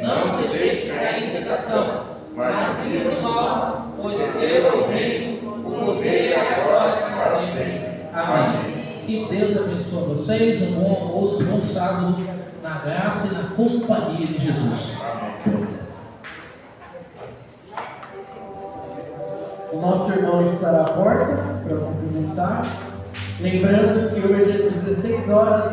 Não nos deixes cair em tentação, mas livra do mal, pois teu é o reino, o poder e a glória para sempre. Amém. Que Deus abençoe vocês, um bom almoço, um bom sábado, na graça e na companhia de Jesus. O nosso irmão estará à porta para cumprimentar. Lembrando que hoje às 16 horas